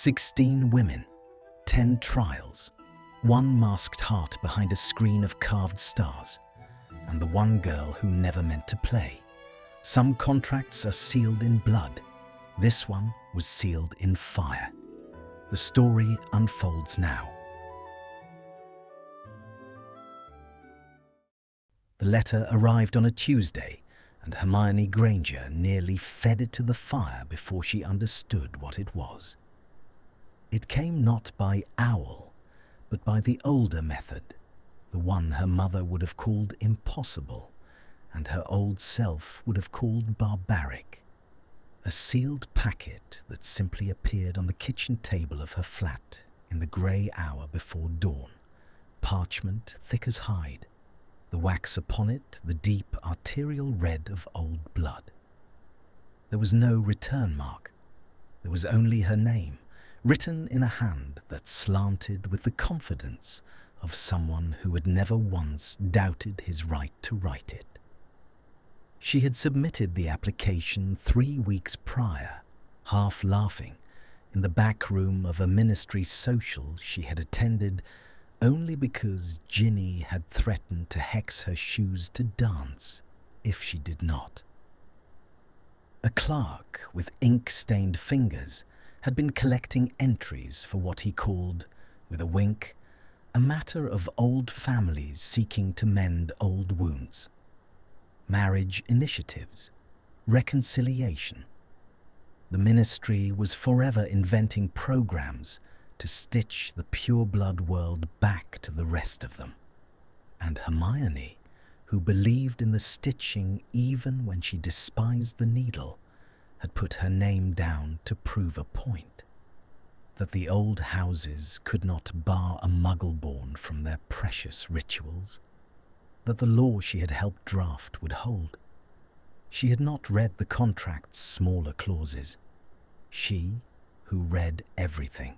16 women, 10 trials, one masked heart behind a screen of carved stars, and the one girl who never meant to play. Some contracts are sealed in blood. This one was sealed in fire. The story unfolds now. The letter arrived on a Tuesday, and Hermione Granger nearly fed it to the fire before she understood what it was. It came not by owl, but by the older method, the one her mother would have called impossible, and her old self would have called barbaric. A sealed packet that simply appeared on the kitchen table of her flat in the grey hour before dawn, parchment thick as hide, the wax upon it the deep arterial red of old blood. There was no return mark. There was only her name, written in a hand that slanted with the confidence of someone who had never once doubted his right to write it. She had submitted the application 3 weeks prior, half laughing, in the back room of a ministry social she had attended only because Ginny had threatened to hex her shoes to dance if she did not. A clerk with ink-stained fingers had been collecting entries for what he called, with a wink, a matter of old families seeking to mend old wounds. Marriage initiatives, reconciliation. The ministry was forever inventing programs to stitch the pure-blood world back to the rest of them. And Hermione, who believed in the stitching even when she despised the needle, had put her name down to prove a point, that the old houses could not bar a muggle-born from their precious rituals, that the law she had helped draft would hold. She had not read the contract's smaller clauses. She, who read everything.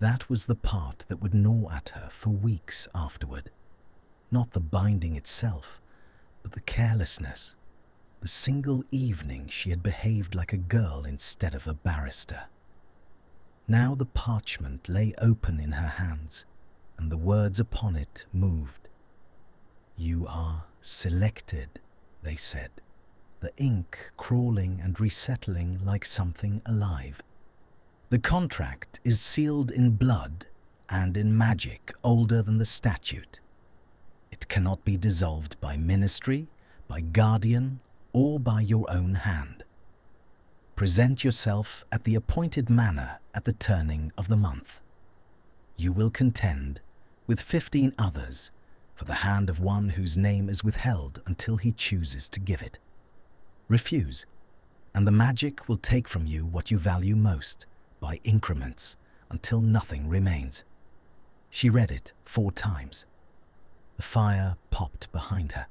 That was the part that would gnaw at her for weeks afterward. Not the binding itself, but the carelessness, the single evening she had behaved like a girl instead of a barrister. Now the parchment lay open in her hands, and the words upon it moved. "You are selected," they said, the ink crawling and resettling like something alive. "The contract is sealed in blood and in magic older than the statute. It cannot be dissolved by ministry, by guardian, or by your own hand. Present yourself at the appointed manor at the turning of the month. You will contend, with 15 others, for the hand of one whose name is withheld until he chooses to give it. Refuse, and the magic will take from you what you value most, by increments, until nothing remains." She read it 4 times. The fire popped behind her.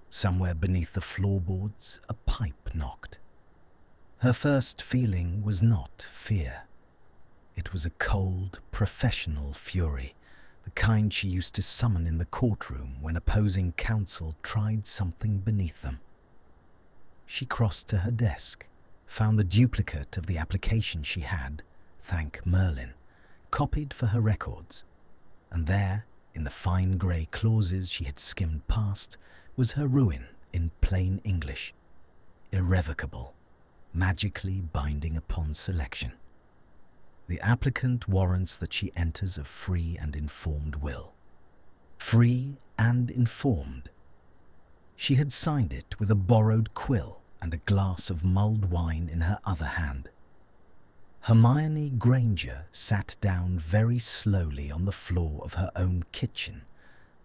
Somewhere beneath the floorboards, a pipe knocked. Her first feeling was not fear. It was a cold, professional fury, the kind she used to summon in the courtroom when opposing counsel tried something beneath them. She crossed to her desk, found the duplicate of the application she had, thank Merlin, copied for her records, and there, in the fine grey clauses she had skimmed past, was her ruin in plain English, irrevocable, magically binding upon selection. The applicant warrants that she enters a free and informed will. Free and informed. She had signed it with a borrowed quill and a glass of mulled wine in her other hand. Hermione Granger sat down very slowly on the floor of her own kitchen,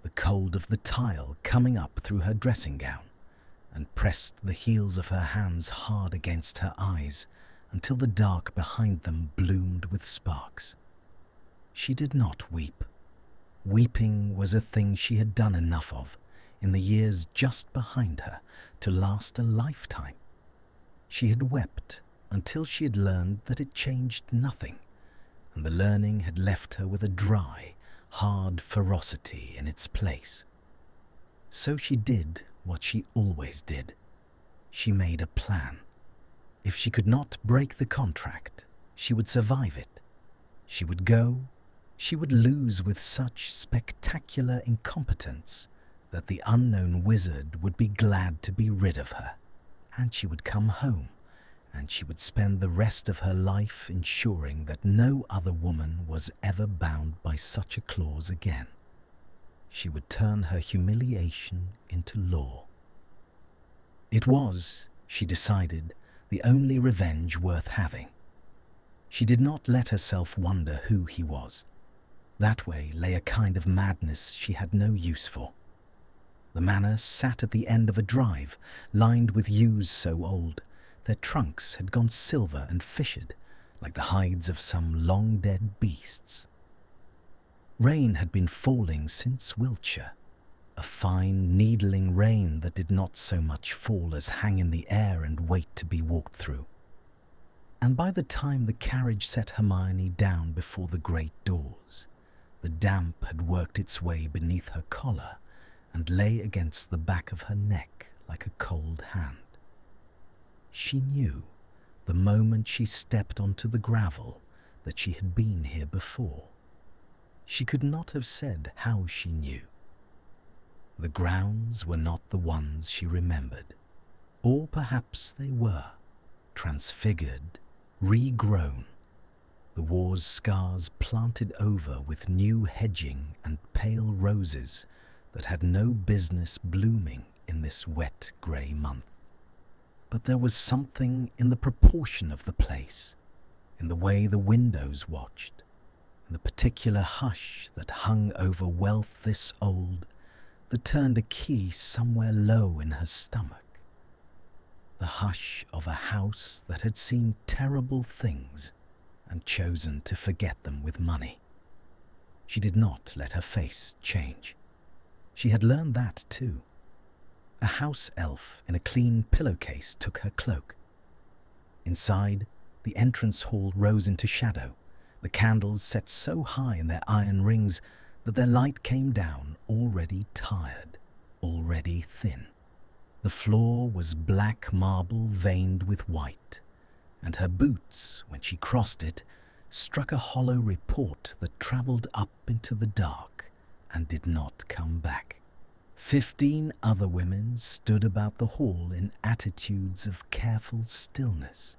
the cold of the tile coming up through her dressing gown, and pressed the heels of her hands hard against her eyes until the dark behind them bloomed with sparks. She did not weep. Weeping was a thing she had done enough of in the years just behind her to last a lifetime. She had wept until she had learned that it changed nothing, and the learning had left her with a dry, hard ferocity in its place. So she did what she always did. She made a plan. If she could not break the contract, She would survive it. She would go, she would lose with such spectacular incompetence that the unknown wizard would be glad to be rid of her, and she would come home, and she would spend the rest of her life ensuring that no other woman was ever bound by such a clause again. She would turn her humiliation into law. It was, she decided, the only revenge worth having. She did not let herself wonder who he was. That way lay a kind of madness she had no use for. The manor sat at the end of a drive lined with yews so old their trunks had gone silver and fissured like the hides of some long-dead beasts. Rain had been falling since Wiltshire, a fine, needling rain that did not so much fall as hang in the air and wait to be walked through. And by the time the carriage set Hermione down before the great doors, the damp had worked its way beneath her collar and lay against the back of her neck like a cold hand. She knew, the moment she stepped onto the gravel, that she had been here before. She could not have said how she knew. The grounds were not the ones she remembered, or perhaps they were, transfigured, regrown, the war's scars planted over with new hedging and pale roses that had no business blooming in this wet grey month. But there was something in the proportion of the place, in the way the windows watched, in the particular hush that hung over wealth this old, that turned a key somewhere low in her stomach. The hush of a house that had seen terrible things and chosen to forget them with money. She did not let her face change. She had learned that too. A house elf in a clean pillowcase took her cloak. Inside, the entrance hall rose into shadow, the candles set so high in their iron rings that their light came down already tired, already thin. The floor was black marble veined with white, and her boots, when she crossed it, struck a hollow report that travelled up into the dark and did not come back. 15 other women stood about the hall in attitudes of careful stillness,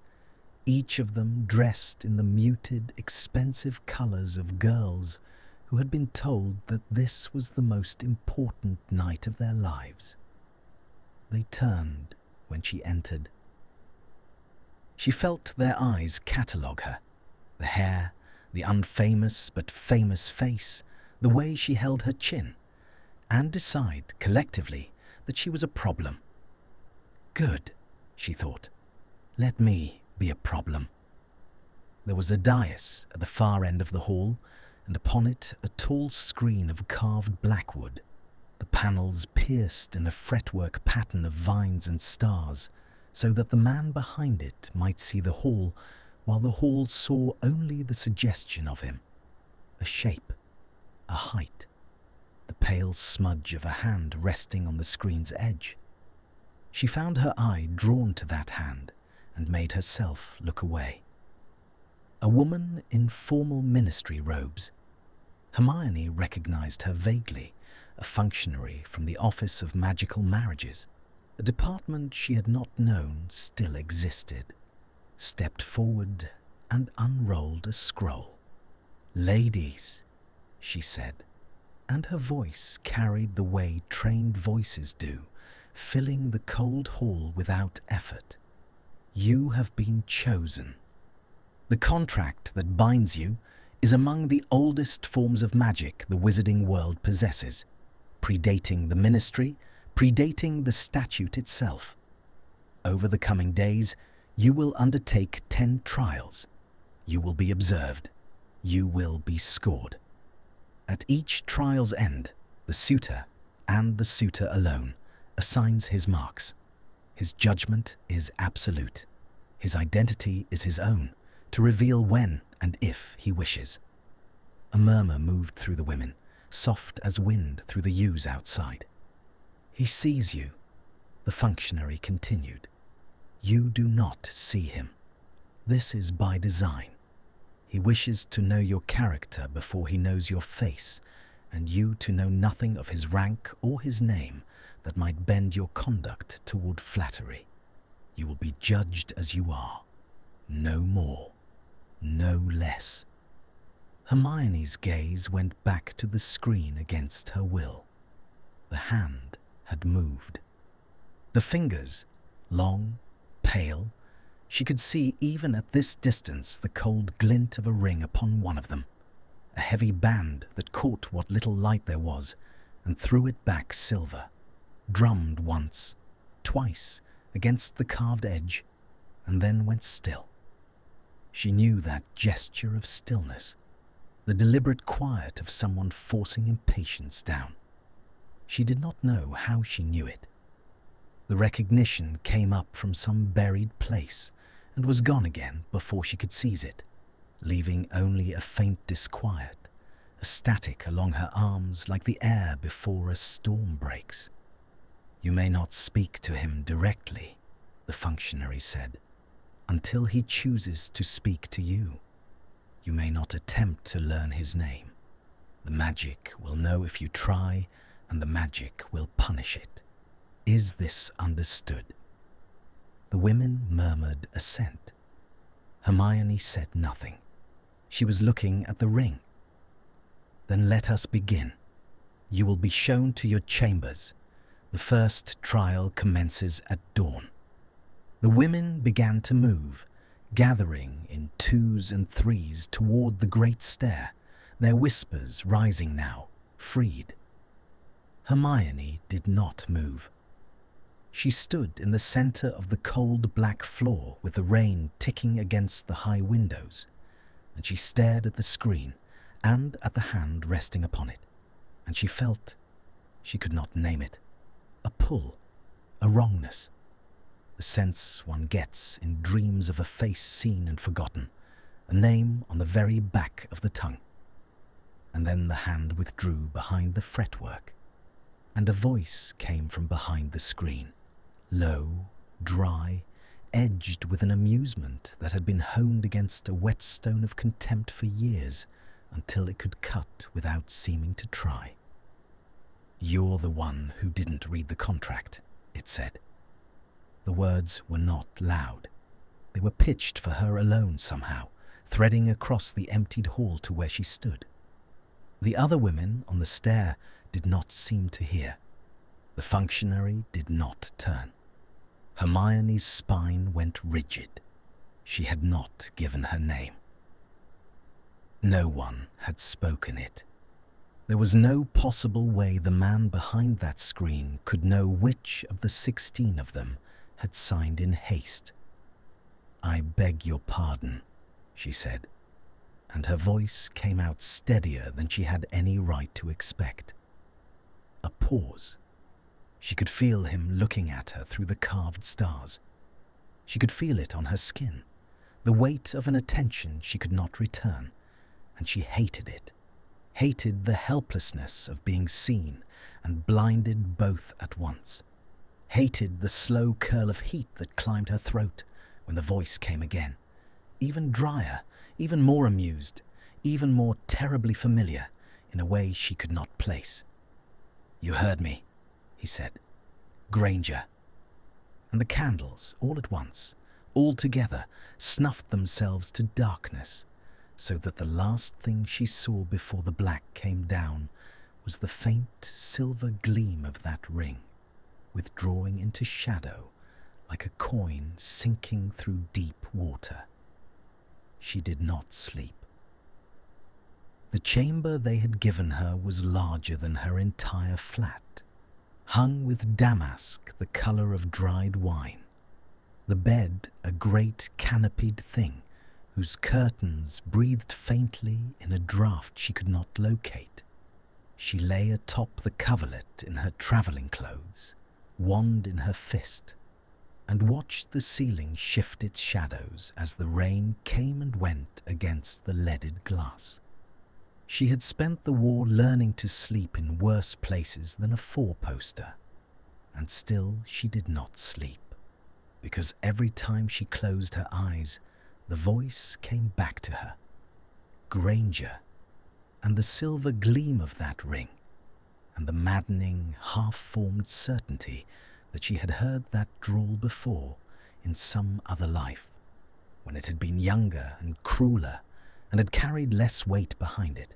each of them dressed in the muted, expensive colours of girls who had been told that this was the most important night of their lives. They turned when she entered. She felt their eyes catalogue her, the hair, the unfamous but famous face, the way she held her chin, and decide collectively that she was a problem. Good, she thought. Let me be a problem. There was a dais at the far end of the hall, and upon it a tall screen of carved blackwood, the panels pierced in a fretwork pattern of vines and stars, so that the man behind it might see the hall, while the hall saw only the suggestion of him, a shape, a height, the pale smudge of a hand resting on the screen's edge. She found her eye drawn to that hand and made herself look away. A woman in formal ministry robes. Hermione recognized her vaguely, a functionary from the Office of Magical Marriages, a department she had not known still existed, stepped forward and unrolled a scroll. "Ladies," she said, and her voice carried the way trained voices do, filling the cold hall without effort. "You have been chosen. The contract that binds you is among the oldest forms of magic the wizarding world possesses, predating the ministry, predating the statute itself. Over the coming days, you will undertake 10 trials. You will be observed. You will be scored. At each trial's end, the suitor, and the suitor alone, assigns his marks. His judgment is absolute. His identity is his own, to reveal when and if he wishes." A murmur moved through the women, soft as wind through the yews outside. "He sees you," the functionary continued. "You do not see him. This is by design. He wishes to know your character before he knows your face, and you to know nothing of his rank or his name that might bend your conduct toward flattery. You will be judged as you are, no more, no less." Hermione's gaze went back to the screen against her will. The hand had moved. The fingers, long, pale, she could see even at this distance the cold glint of a ring upon one of them, a heavy band that caught what little light there was and threw it back silver, drummed once, twice against the carved edge, and then went still. She knew that gesture of stillness, the deliberate quiet of someone forcing impatience down. She did not know how she knew it. The recognition came up from some buried place and was gone again before she could seize it, leaving only a faint disquiet, a static along her arms like the air before a storm breaks. "You may not speak to him directly," the functionary said, "until he chooses to speak to you. You may not attempt to learn his name. The magic will know if you try, and the magic will punish it. Is this understood?" The women murmured assent. Hermione said nothing. She was looking at the ring. "Then let us begin. You will be shown to your chambers. The first trial commences at dawn." The women began to move, gathering in twos and threes toward the great stair, their whispers rising now, freed. Hermione did not move. She stood in the center of the cold black floor with the rain ticking against the high windows, and she stared at the screen and at the hand resting upon it, and she felt, she could not name it, a pull, a wrongness, the sense one gets in dreams of a face seen and forgotten, a name on the very back of the tongue. And then the hand withdrew behind the fretwork, and a voice came from behind the screen, low, dry, edged with an amusement that had been honed against a whetstone of contempt for years until it could cut without seeming to try. "You're the one who didn't read the contract," it said. The words were not loud. They were pitched for her alone somehow, threading across the emptied hall to where she stood. The other women on the stair did not seem to hear. The functionary did not turn. Hermione's spine went rigid. She had not given her name. No one had spoken it. There was no possible way the man behind that screen could know which of the 16 of them had signed in haste. "I beg your pardon," she said, and her voice came out steadier than she had any right to expect. A pause. She could feel him looking at her through the carved stars. She could feel it on her skin, the weight of an attention she could not return, and she hated it, hated the helplessness of being seen and blinded both at once, hated the slow curl of heat that climbed her throat when the voice came again, even drier, even more amused, even more terribly familiar in a way she could not place. "You heard me," he said. "Granger." And the candles, all at once, all together, snuffed themselves to darkness, so that the last thing she saw before the black came down was the faint silver gleam of that ring, withdrawing into shadow like a coin sinking through deep water. She did not sleep. The chamber they had given her was larger than her entire flat, hung with damask the colour of dried wine, the bed a great canopied thing whose curtains breathed faintly in a draught she could not locate. She lay atop the coverlet in her travelling clothes, wand in her fist, and watched the ceiling shift its shadows as the rain came and went against the leaded glass. She had spent the war learning to sleep in worse places than a four-poster, and still she did not sleep, because every time she closed her eyes, the voice came back to her, Granger, and the silver gleam of that ring, and the maddening, half-formed certainty that she had heard that drawl before in some other life, when it had been younger and crueler and had carried less weight behind it.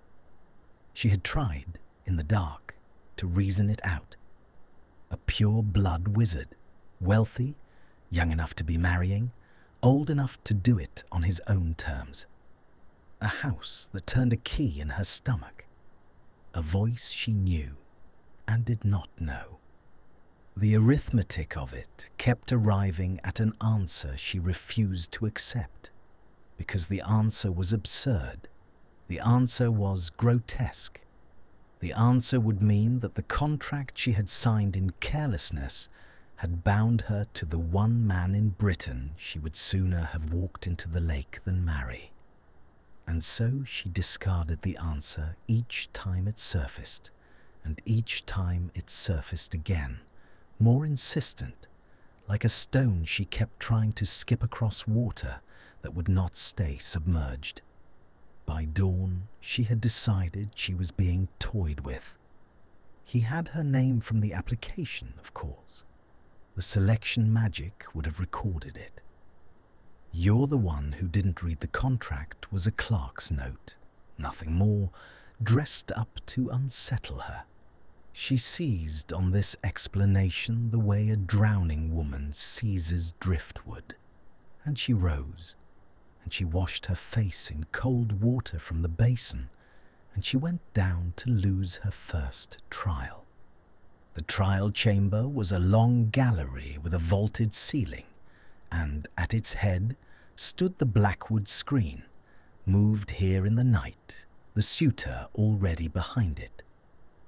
She had tried, in the dark, to reason it out. A pure-blood wizard, wealthy, young enough to be marrying, old enough to do it on his own terms. A house that turned a key in her stomach. A voice she knew and did not know. The arithmetic of it kept arriving at an answer she refused to accept, because the answer was absurd. The answer was grotesque. The answer would mean that the contract she had signed in carelessness had bound her to the one man in Britain she would sooner have walked into the lake than marry. And so she discarded the answer each time it surfaced, and each time it surfaced again, more insistent, like a stone she kept trying to skip across water that would not stay submerged. By dawn, she had decided she was being toyed with. He had her name from the application, of course. The selection magic would have recorded it. "You're the one who didn't read the contract" was a clerk's note, nothing more, dressed up to unsettle her. She seized on this explanation the way a drowning woman seizes driftwood, and she rose, and she washed her face in cold water from the basin, and she went down to lose her first trial. The trial chamber was a long gallery with a vaulted ceiling, and at its head stood the blackwood screen, moved here in the night, the suitor already behind it.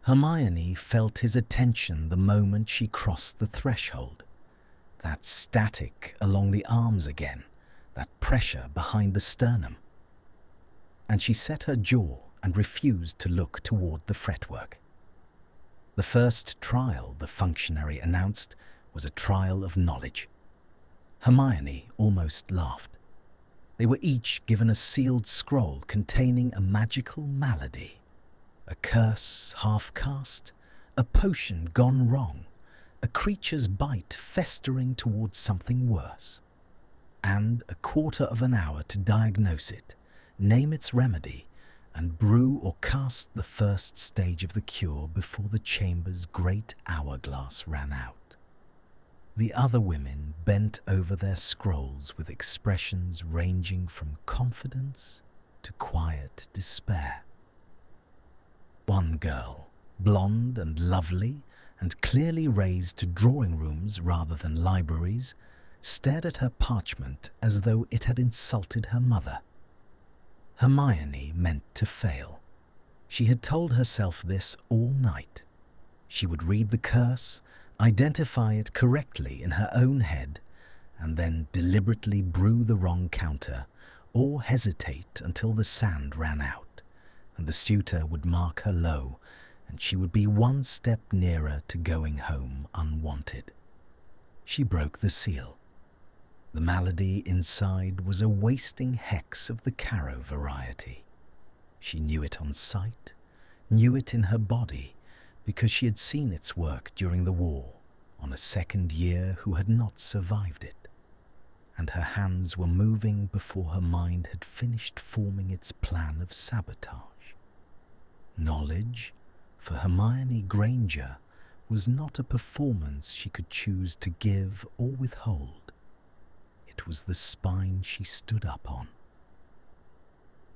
Hermione felt his attention the moment she crossed the threshold. That static along the arms again, that pressure behind the sternum. And she set her jaw and refused to look toward the fretwork. The first trial, the functionary announced, was a trial of knowledge. Hermione almost laughed. They were each given a sealed scroll containing a magical malady, a curse half-cast, a potion gone wrong, a creature's bite festering towards something worse, and a quarter of an hour to diagnose it, name its remedy, and brew or cast the first stage of the cure before the chamber's great hourglass ran out. The other women bent over their scrolls with expressions ranging from confidence to quiet despair. One girl, blonde and lovely and clearly raised to drawing rooms rather than libraries, stared at her parchment as though it had insulted her mother. Hermione meant to fail. She had told herself this all night. She would read the curse, identify it correctly in her own head, and then deliberately brew the wrong counter or hesitate until the sand ran out, and the suitor would mark her low, and she would be one step nearer to going home unwanted. She broke the seal. The malady inside was a wasting hex of the Caro variety. She knew it on sight, knew it in her body, because she had seen its work during the war on a second year who had not survived it, and her hands were moving before her mind had finished forming its plan of sabotage. Knowledge, for Hermione Granger, was not a performance she could choose to give or withhold. It was the spine she stood up on.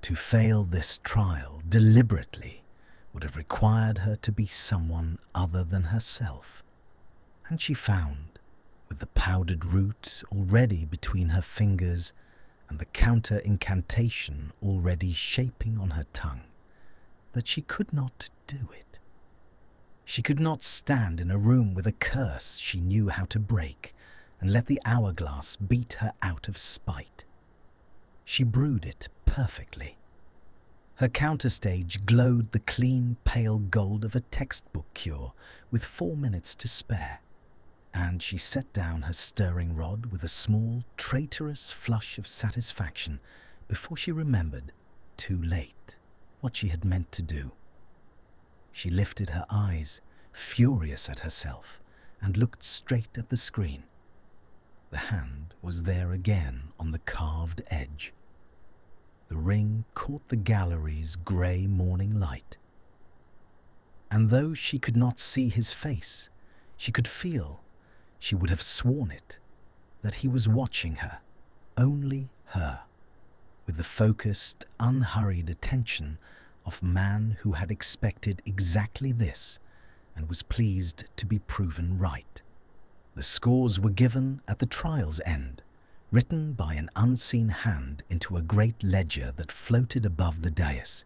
To fail this trial deliberately would have required her to be someone other than herself, and she found, with the powdered root already between her fingers and the counter incantation already shaping on her tongue, that she could not do it. She could not stand in a room with a curse she knew how to break and let the hourglass beat her out of spite. She brewed it perfectly. Her counterstage glowed the clean, pale gold of a textbook cure with 4 minutes to spare, and she set down her stirring rod with a small, traitorous flush of satisfaction before she remembered too late what she had meant to do. She lifted her eyes, furious at herself, and looked straight at the screen. The hand was there again on the carved edge. The ring caught the gallery's grey morning light. And though she could not see his face, she could feel, she would have sworn it, that he was watching her, only her, with the focused, unhurried attention of a man who had expected exactly this and was pleased to be proven right. The scores were given at the trial's end, written by an unseen hand into a great ledger that floated above the dais,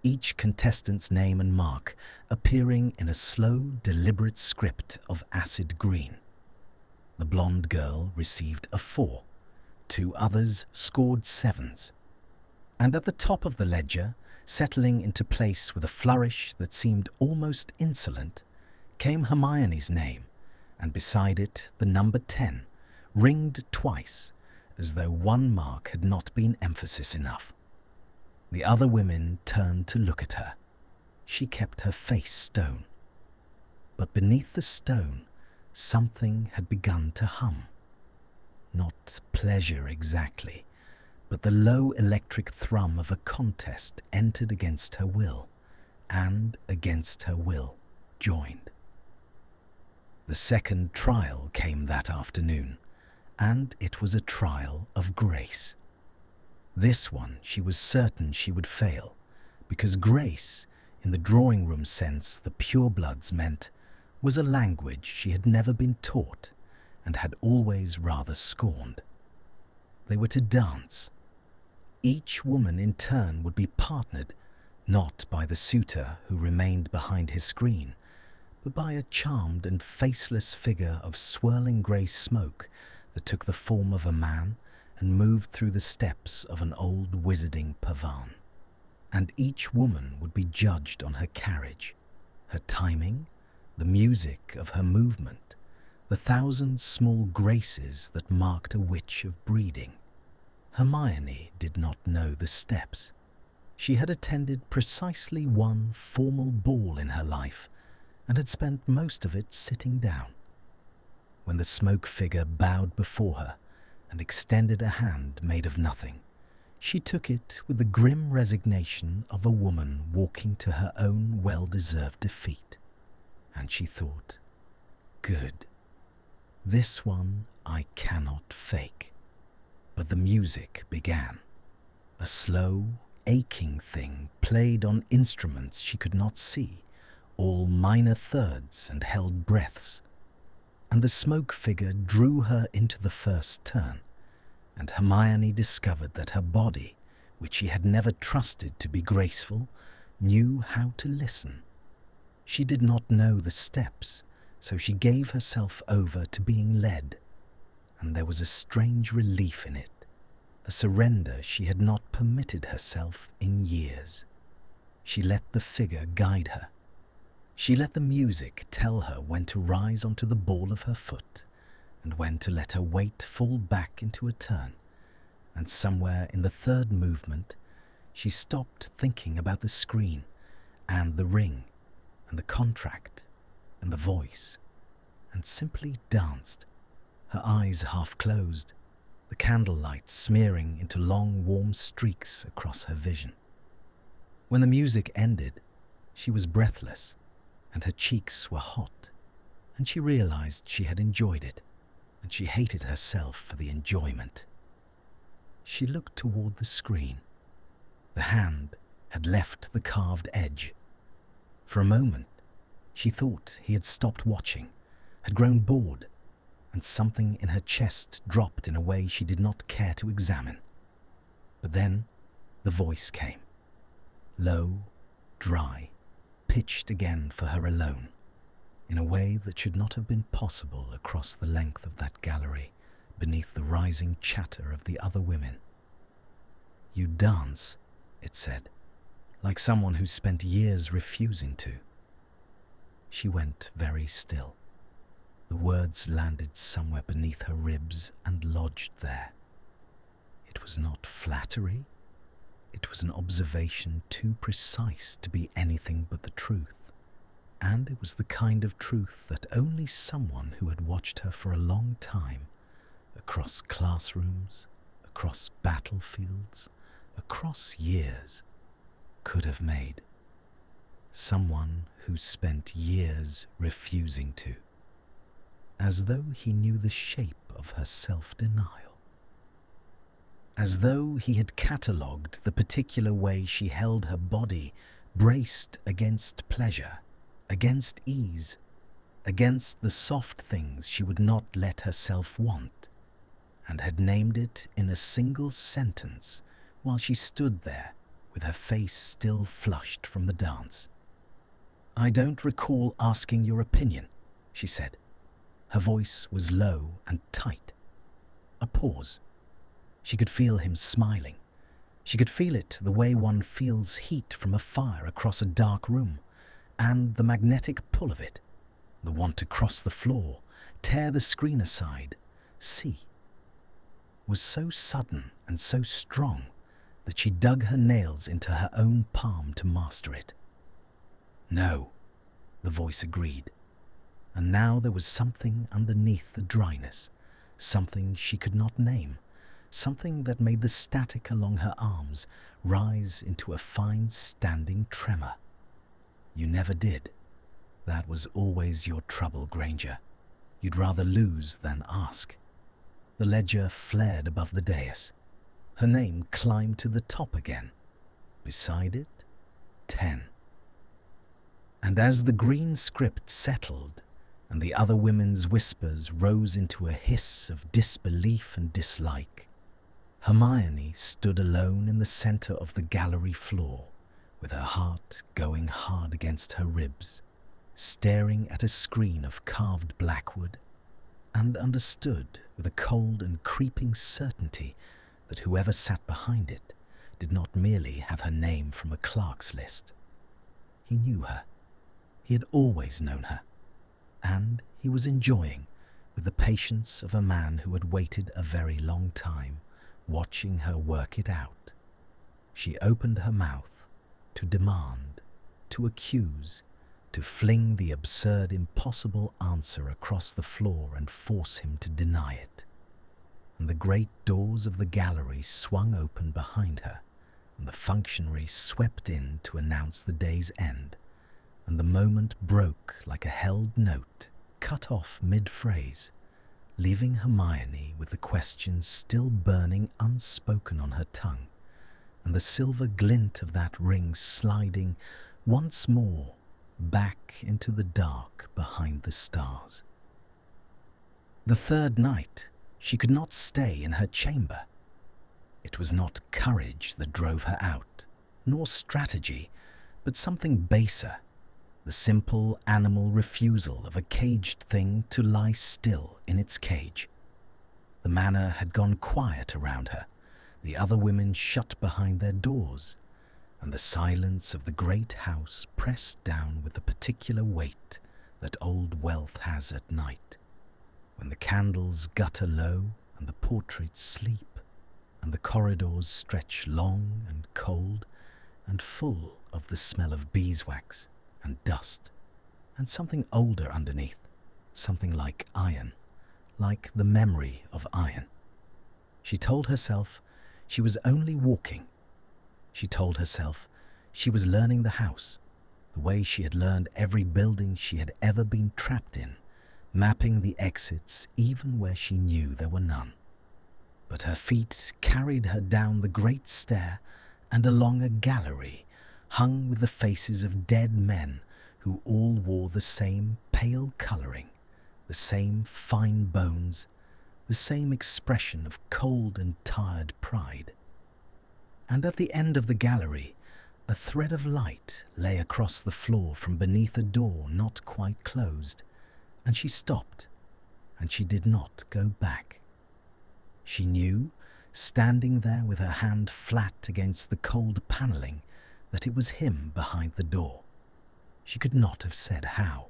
each contestant's name and mark appearing in a slow, deliberate script of acid green. The blonde girl received a 4. 2 others scored 7s. And at the top of the ledger, settling into place with a flourish that seemed almost insolent, came Hermione's name, and beside it the number 10, ringed twice, as though one mark had not been emphasis enough. The other women turned to look at her. She kept her face stone. But beneath the stone, something had begun to hum. Not pleasure exactly, but the low electric thrum of a contest entered against her will, and against her will joined. The second trial came that afternoon, and it was a trial of grace. This one she was certain she would fail, because grace, in the drawing-room sense the purebloods meant, was a language she had never been taught and had always rather scorned. They were to dance. Each woman in turn would be partnered, not by the suitor who remained behind his screen, but by a charmed and faceless figure of swirling grey smoke that took the form of a man and moved through the steps of an old wizarding pavane. And each woman would be judged on her carriage, her timing, the music of her movement, the 1,000 small graces that marked a witch of breeding. Hermione did not know the steps. She had attended precisely one formal ball in her life and had spent most of it sitting down. When the smoke figure bowed before her and extended a hand made of nothing, she took it with the grim resignation of a woman walking to her own well-deserved defeat. And she thought, "Good. This one I cannot fake." But the music began. A slow, aching thing played on instruments she could not see, all minor thirds and held breaths. And the smoke figure drew her into the first turn, and Hermione discovered that her body, which she had never trusted to be graceful, knew how to listen. She did not know the steps, so she gave herself over to being led, and there was a strange relief in it, a surrender she had not permitted herself in years. She let the figure guide her. She let the music tell her when to rise onto the ball of her foot and when to let her weight fall back into a turn, and somewhere in the third movement she stopped thinking about the screen and the ring and the contract and the voice, and simply danced, her eyes half closed, the candlelight smearing into long warm streaks across her vision. When the music ended, she was breathless, and her cheeks were hot, and she realized she had enjoyed it, and she hated herself for the enjoyment. She looked toward the screen. The hand had left the carved edge. For a moment, she thought he had stopped watching, had grown bored, and something in her chest dropped in a way she did not care to examine. But then the voice came, low, dry, pitched again for her alone, in a way that should not have been possible across the length of that gallery beneath the rising chatter of the other women. "You dance," it said, like someone who spent years refusing to. She went very still. The words landed somewhere beneath her ribs and lodged there. It was not flattery, It was an observation too precise to be anything but the truth, and it was the kind of truth that only someone who had watched her for a long time, across classrooms, across battlefields, across years, could have made. Someone who spent years refusing to, as though he knew the shape of her self-denial, as though he had catalogued the particular way she held her body braced against pleasure, against ease, against the soft things she would not let herself want, and had named it in a single sentence while she stood there with her face still flushed from the dance. "I don't recall asking your opinion," she said. Her voice was low and tight. A pause. She could feel him smiling. She could feel it the way one feels heat from a fire across a dark room, and the magnetic pull of it, the want to cross the floor, tear the screen aside, see, was so sudden and so strong that she dug her nails into her own palm to master it. "No," the voice agreed, and now there was something underneath the dryness, something she could not name, something that made the static along her arms rise into a fine standing tremor. "You never did. That was always your trouble, Granger. You'd rather lose than ask." The ledger flared above the dais. Her name climbed to the top again. Beside it, 10. And as the green script settled, and the other women's whispers rose into a hiss of disbelief and dislike, Hermione stood alone in the center of the gallery floor, with her heart going hard against her ribs, staring at a screen of carved blackwood, and understood with a cold and creeping certainty that whoever sat behind it did not merely have her name from a clerk's list. He knew her. He had always known her, and he was enjoying, with the patience of a man who had waited a very long time, watching her work it out. She opened her mouth to demand, to accuse, to fling the absurd, impossible answer across the floor and force him to deny it. And the great doors of the gallery swung open behind her, and the functionary swept in to announce the day's end, and the moment broke like a held note, cut off mid-phrase, leaving Hermione with the questions still burning unspoken on her tongue, and the silver glint of that ring sliding once more back into the dark behind the stars. The third night, she could not stay in her chamber. It was not courage that drove her out, nor strategy, but something baser, the simple animal refusal of a caged thing to lie still in its cage. The manor had gone quiet around her, the other women shut behind their doors, and the silence of the great house pressed down with the particular weight that old wealth has at night, when the candles gutter low and the portraits sleep, and the corridors stretch long and cold and full of the smell of beeswax and dust, and something older underneath, something like iron, like the memory of iron. She told herself she was only walking. She told herself she was learning the house, the way she had learned every building she had ever been trapped in, mapping the exits even where she knew there were none. But her feet carried her down the great stair and along a gallery hung with the faces of dead men who all wore the same pale colouring, the same fine bones, the same expression of cold and tired pride. And at the end of the gallery, a thread of light lay across the floor from beneath a door not quite closed, and she stopped, and she did not go back. She knew, standing there with her hand flat against the cold panelling, that it was him behind the door. She could not have said how.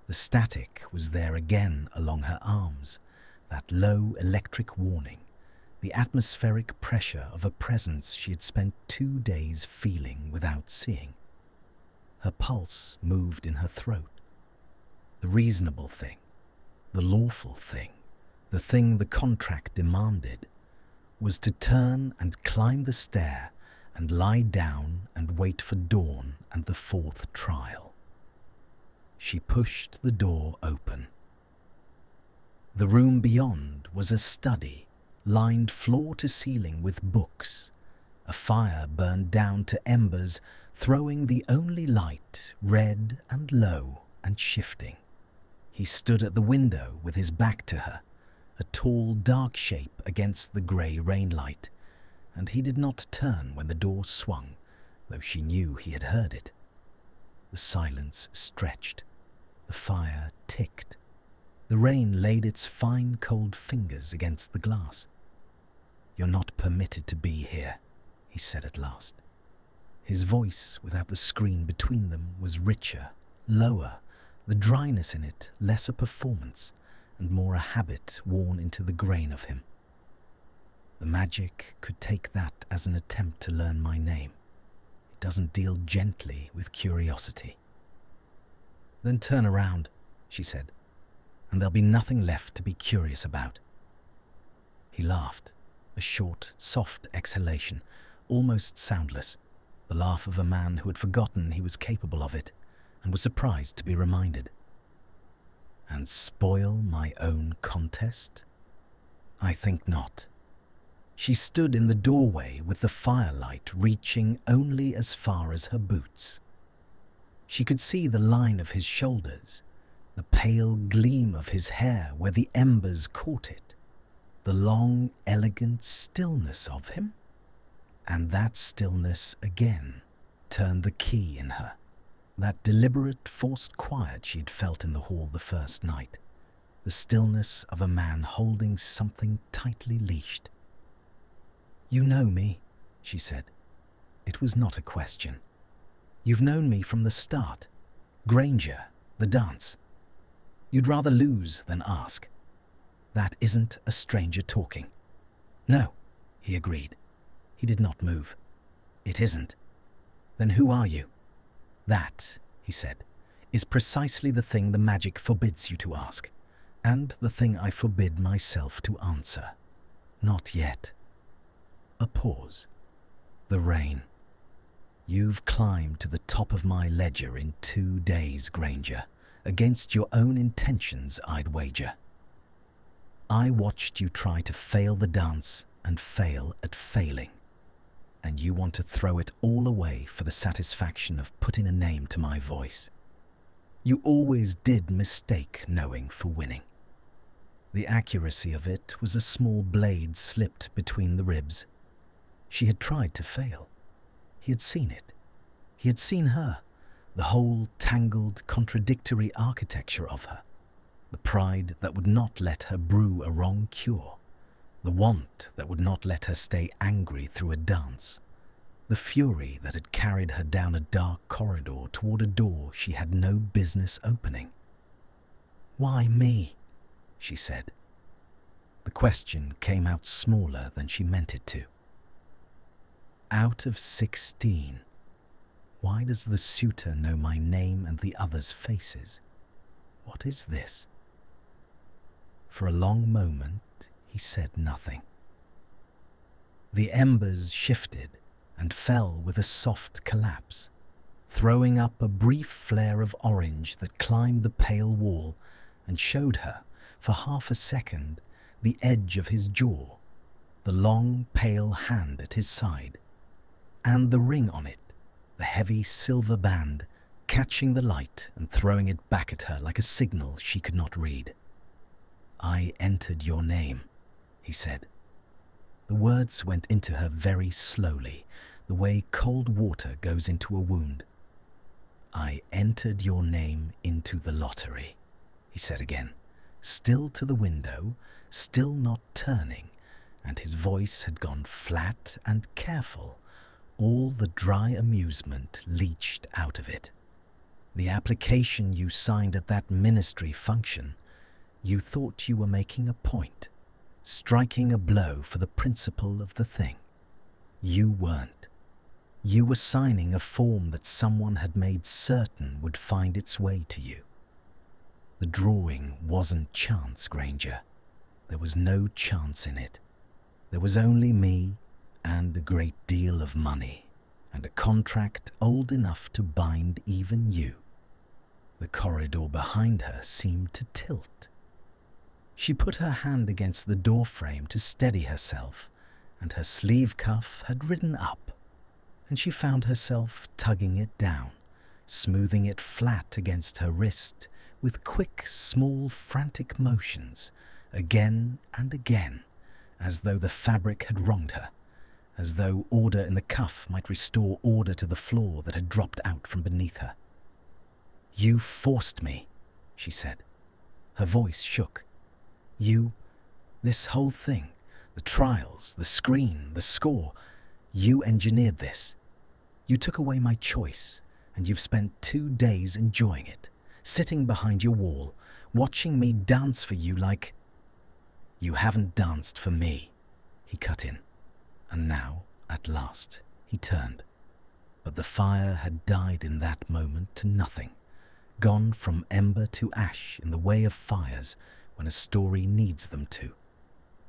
The static was there again along her arms, that low electric warning, the atmospheric pressure of a presence she had spent 2 days feeling without seeing. Her pulse moved in her throat. The reasonable thing, the lawful thing, the thing the contract demanded, was to turn and climb the stair and lie down and wait for dawn and the 4th trial. She pushed the door open. The room beyond was a study, lined floor to ceiling with books. A fire burned down to embers, throwing the only light red and low and shifting. He stood at the window with his back to her, a tall, dark shape against the grey rainlight, and he did not turn when the door swung, though she knew he had heard it. The silence stretched. The fire ticked. The rain laid its fine, cold fingers against the glass. "You're not permitted to be here," he said at last. His voice, without the screen between them, was richer, lower, the dryness in it less a performance and more a habit worn into the grain of him. "The magic could take that as an attempt to learn my name. It doesn't deal gently with curiosity." "Then turn around," she said, "and there'll be nothing left to be curious about." He laughed, a short, soft exhalation, almost soundless, the laugh of a man who had forgotten he was capable of it and was surprised to be reminded. "And spoil my own contest? I think not." She stood in the doorway with the firelight reaching only as far as her boots. She could see the line of his shoulders, the pale gleam of his hair where the embers caught it, the long, elegant stillness of him. And that stillness again turned the key in her, that deliberate, forced quiet she had felt in the hall the first night, the stillness of a man holding something tightly leashed. "You know me," she said. It was not a question. "You've known me from the start. Granger, the dance. You'd rather lose than ask. That isn't a stranger talking." "No," he agreed. He did not move. "It isn't." "Then who are you?" "That," he said, "is precisely the thing the magic forbids you to ask, and the thing I forbid myself to answer. Not yet." A pause. The rain. "You've climbed to the top of my ledger in 2 days, Granger, against your own intentions, I'd wager. I watched you try to fail the dance and fail at failing, and you want to throw it all away for the satisfaction of putting a name to my voice. You always did mistake knowing for winning." The accuracy of it was a small blade slipped between the ribs. She had tried to fail. He had seen it. He had seen her, the whole tangled, contradictory architecture of her, the pride that would not let her brew a wrong cure, the want that would not let her stay angry through a dance, the fury that had carried her down a dark corridor toward a door she had no business opening. "Why me?" she said. The question came out smaller than she meant it to. "Out of 16, why does the suitor know my name and the others' faces? What is this?" For a long moment, he said nothing. The embers shifted and fell with a soft collapse, throwing up a brief flare of orange that climbed the pale wall and showed her, for half a second, the edge of his jaw, the long, pale hand at his side, and the ring on it, the heavy silver band, catching the light and throwing it back at her like a signal she could not read. "I entered your name," he said. The words went into her very slowly, the way cold water goes into a wound. "I entered your name into the lottery," he said again, still to the window, still not turning, and his voice had gone flat and careful, all the dry amusement leached out of it. "The application you signed at that ministry function, you thought you were making a point, striking a blow for the principle of the thing. You weren't. You were signing a form that someone had made certain would find its way to you. The drawing wasn't chance, Granger. There was no chance in it. There was only me and a great deal of money, and a contract old enough to bind even you. The corridor behind her seemed to tilt. She put her hand against the doorframe to steady herself, and her sleeve cuff had ridden up, and she found herself tugging it down, smoothing it flat against her wrist with quick, small, frantic motions, again and again, as though the fabric had wronged her, as though order in the cuff might restore order to the floor that had dropped out from beneath her. "You forced me," she said. Her voice shook. This whole thing, the trials, the screen, the score, you engineered this. You took away my choice, and you've spent 2 days enjoying it, sitting behind your wall, watching me dance for you like... You haven't danced for me, he cut in. And now, at last, he turned. But the fire had died in that moment to nothing, gone from ember to ash in the way of fires when a story needs them to,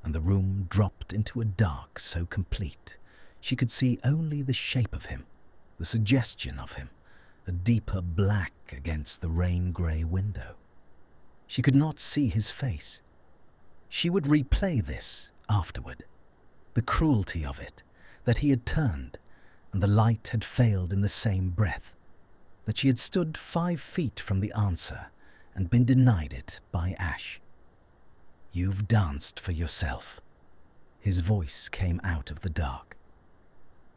and the room dropped into a dark so complete she could see only the shape of him, the suggestion of him, a deeper black against the rain-grey window. She could not see his face. She would replay this afterward, the cruelty of it, that he had turned, and the light had failed in the same breath, that she had stood 5 feet from the answer and been denied it by ash. "You've danced for yourself." His voice came out of the dark.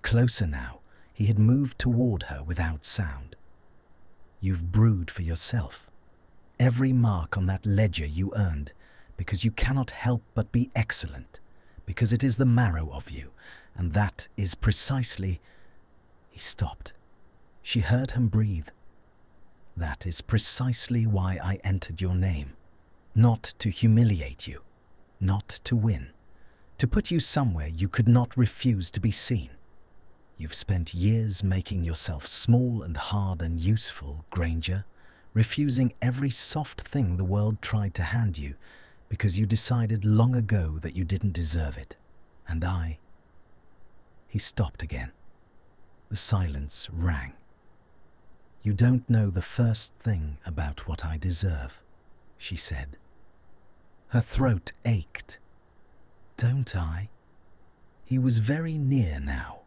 Closer now, he had moved toward her without sound. "You've brewed for yourself. Every mark on that ledger you earned, because you cannot help but be excellent, because it is the marrow of you, and that is precisely..." He stopped. She heard him breathe. "That is precisely why I entered your name. Not to humiliate you, not to win, to put you somewhere you could not refuse to be seen. You've spent years making yourself small and hard and useful, Granger, refusing every soft thing the world tried to hand you because you decided long ago that you didn't deserve it. And I..." He stopped again. The silence rang. "You don't know the first thing about what I deserve," she said. Her throat ached. "Don't I?" He was very near now.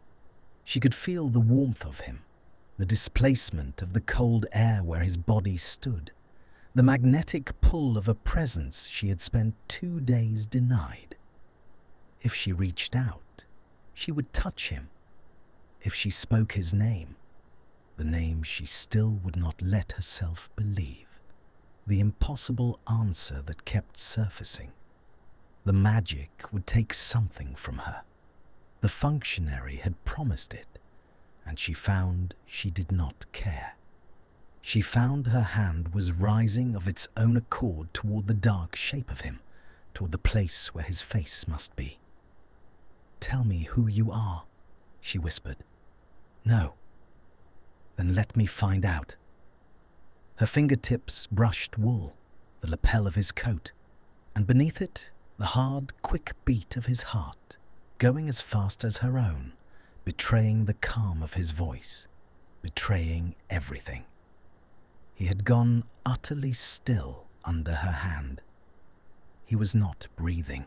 She could feel the warmth of him, the displacement of the cold air where his body stood, the magnetic pull of a presence she had spent 2 days denied. If she reached out, she would touch him. If she spoke his name, the name she still would not let herself believe, the impossible answer that kept surfacing, the magic would take something from her. The functionary had promised it, and she found she did not care. She found her hand was rising of its own accord toward the dark shape of him, toward the place where his face must be. "Tell me who you are," she whispered. "No." "Then let me find out." Her fingertips brushed wool, the lapel of his coat, and beneath it, the hard, quick beat of his heart, going as fast as her own, betraying the calm of his voice, betraying everything. He had gone utterly still under her hand. He was not breathing.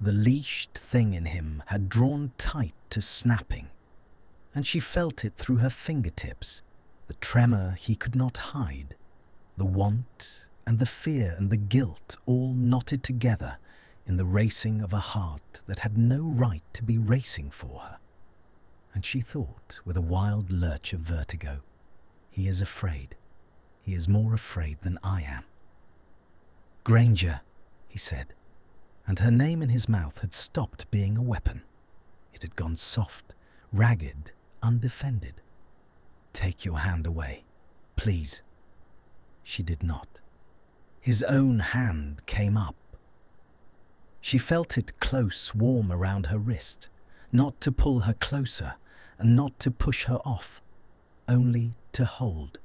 The leashed thing in him had drawn tight to snapping, and she felt it through her fingertips, the tremor he could not hide, the want and the fear and the guilt all knotted together in the racing of a heart that had no right to be racing for her. And she thought, with a wild lurch of vertigo, "He is afraid. He is more afraid than I am." "Granger," he said, and her name in his mouth had stopped being a weapon. It had gone soft, ragged, undefended. "Take your hand away, please." She did not. His own hand came up. She felt it close, warm around her wrist, not to pull her closer and not to push her off, only to hold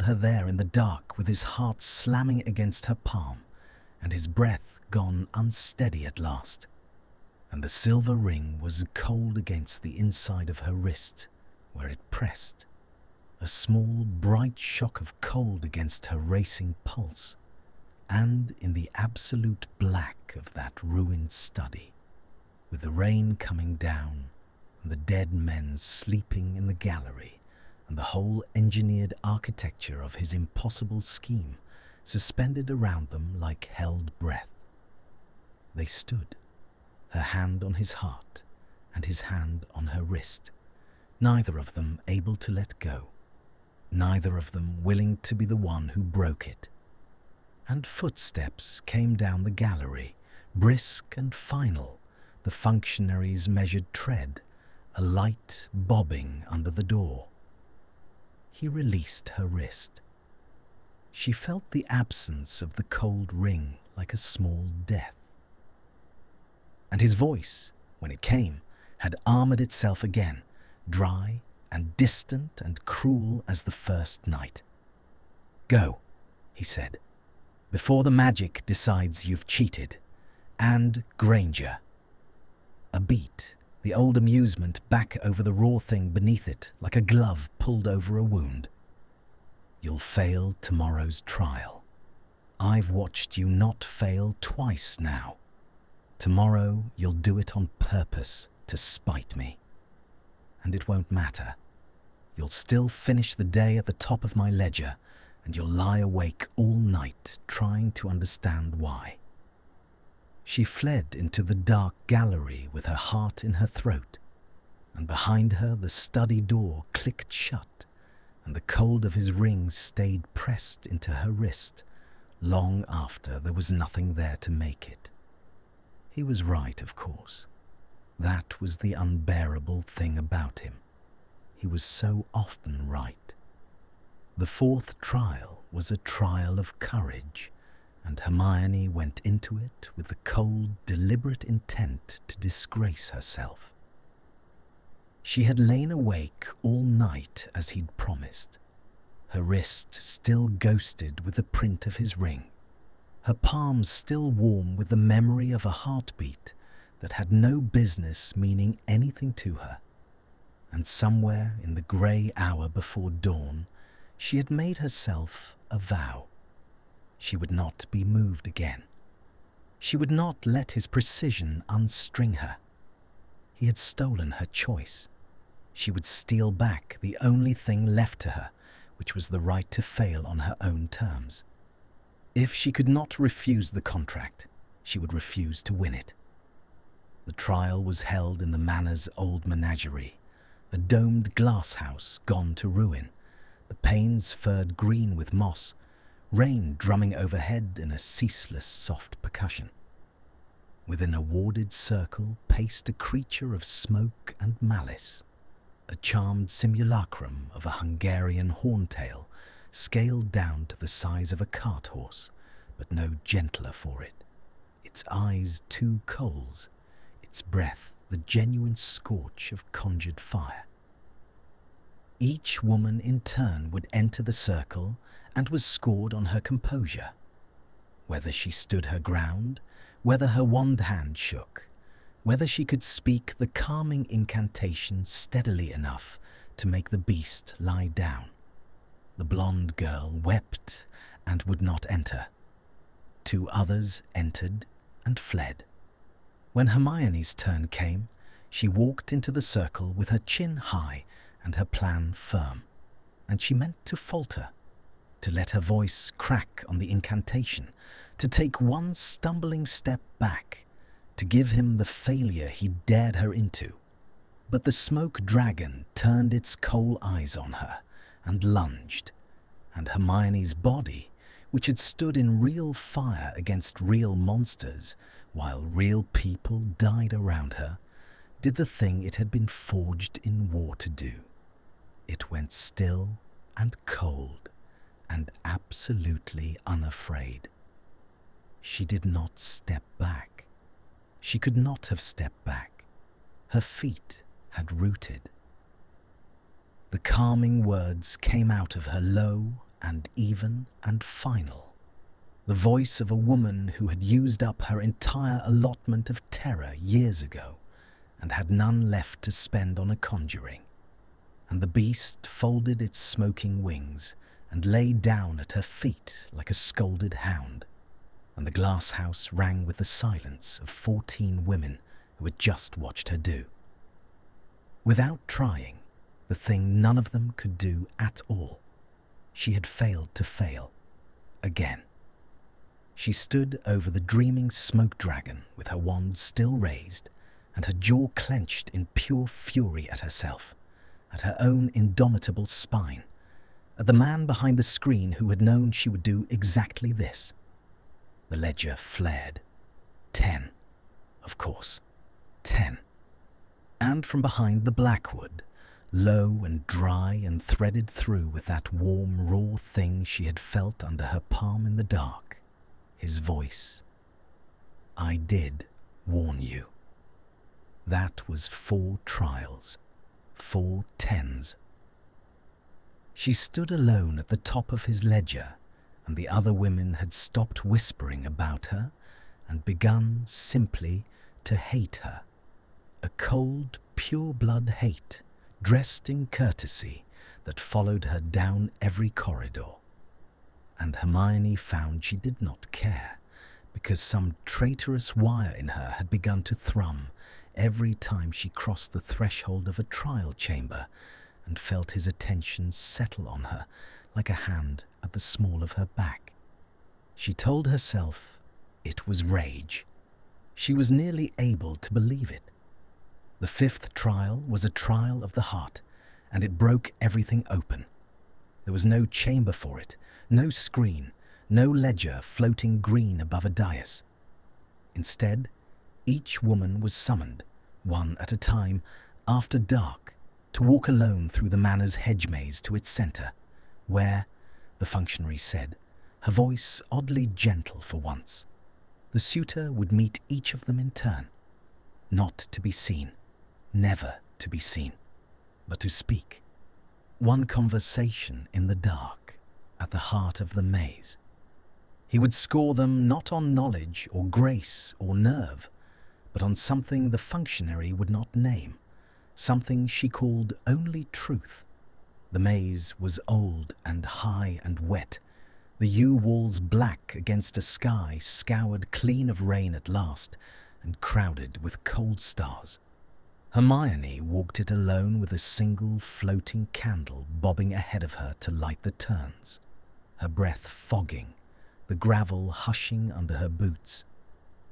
her there in the dark with his heart slamming against her palm and his breath gone unsteady at last. And the silver ring was cold against the inside of her wrist where it pressed, a small bright shock of cold against her racing pulse, and in the absolute black of that ruined study, with the rain coming down and the dead men sleeping in the gallery and the whole engineered architecture of his impossible scheme suspended around them like held breath. They stood, her hand on his heart and his hand on her wrist, neither of them able to let go, neither of them willing to be the one who broke it. And footsteps came down the gallery, brisk and final, the functionary's measured tread, a light bobbing under the door. He released her wrist. She felt the absence of the cold ring like a small death. And his voice, when it came, had armored itself again, dry and distant and cruel as the first night. "Go," he said, "before the magic decides you've cheated. And Granger." A beat, the old amusement back over the raw thing beneath it, like a glove pulled over a wound. "You'll fail tomorrow's trial. I've watched you not fail twice now. Tomorrow you'll do it on purpose to spite me. And it won't matter. You'll still finish the day at the top of my ledger, and you'll lie awake all night trying to understand why." She fled into the dark gallery with her heart in her throat, and behind her the study door clicked shut, and the cold of his ring stayed pressed into her wrist long after there was nothing there to make it. He was right, of course. That was the unbearable thing about him. He was so often right. The fourth trial was a trial of courage, and Hermione went into it with the cold, deliberate intent to disgrace herself. She had lain awake all night as he'd promised, her wrist still ghosted with the print of his ring, her palms still warm with the memory of a heartbeat that had no business meaning anything to her. And somewhere in the grey hour before dawn, she had made herself a vow. She would not be moved again. She would not let his precision unstring her. He had stolen her choice. She would steal back the only thing left to her, which was the right to fail on her own terms. If she could not refuse the contract, she would refuse to win it. The trial was held in the manor's old menagerie, a domed glass house gone to ruin, the panes furred green with moss, rain drumming overhead in a ceaseless soft percussion. Within a warded circle paced a creature of smoke and malice, a charmed simulacrum of a Hungarian horntail, scaled down to the size of a cart horse, but no gentler for it, its eyes two coals, its breath the genuine scorch of conjured fire. Each woman in turn would enter the circle and was scored on her composure, whether she stood her ground, whether her wand hand shook, whether she could speak the calming incantation steadily enough to make the beast lie down. The blonde girl wept and would not enter. Two others entered and fled. When Hermione's turn came, she walked into the circle with her chin high and her plan firm, and she meant to falter, to let her voice crack on the incantation, to take one stumbling step back, to give him the failure he dared her into. But the smoke dragon turned its coal eyes on her and lunged, and Hermione's body, which had stood in real fire against real monsters while real people died around her, did the thing it had been forged in war to do. It went still and cold and absolutely unafraid. She did not step back. She could not have stepped back. Her feet had rooted. The calming words came out of her low and even and final. The voice of a woman who had used up her entire allotment of terror years ago and had none left to spend on a conjuring. And the beast folded its smoking wings and lay down at her feet like a scolded hound, and the glass house rang with the silence of 14 women who had just watched her do. Without trying, the thing none of them could do at all, she had failed to fail again. She stood over the dreaming smoke dragon with her wand still raised and her jaw clenched in pure fury at herself, at her own indomitable spine, at the man behind the screen who had known she would do exactly this. The ledger flared. 10. Of course. 10. And from behind the blackwood, low and dry and threaded through with that warm, raw thing she had felt under her palm in the dark, his voice. I did warn you. That was 4 trials, 4 10s. She stood alone at the top of his ledger, and the other women had stopped whispering about her and begun simply to hate her. A cold, pure-blood hate, dressed in courtesy, that followed her down every corridor. And Hermione found she did not care, because some traitorous wire in her had begun to thrum every time she crossed the threshold of a trial chamber and felt his attention settle on her like a hand at the small of her back. She told herself it was rage. She was nearly able to believe it. The 5th trial was a trial of the heart, and it broke everything open. There was no chamber for it, no screen, no ledger floating green above a dais. Instead, each woman was summoned, one at a time, after dark, to walk alone through the manor's hedge maze to its centre, where, the functionary said, her voice oddly gentle for once, the suitor would meet each of them in turn, not to be seen, never to be seen, but to speak. One conversation in the dark, at the heart of the maze. He would score them not on knowledge or grace or nerve, but on something the functionary would not name, something she called only truth. The maze was old and high and wet, the yew walls black against a sky scoured clean of rain at last and crowded with cold stars. Hermione walked it alone with a single floating candle bobbing ahead of her to light the turns, her breath fogging, the gravel hushing under her boots.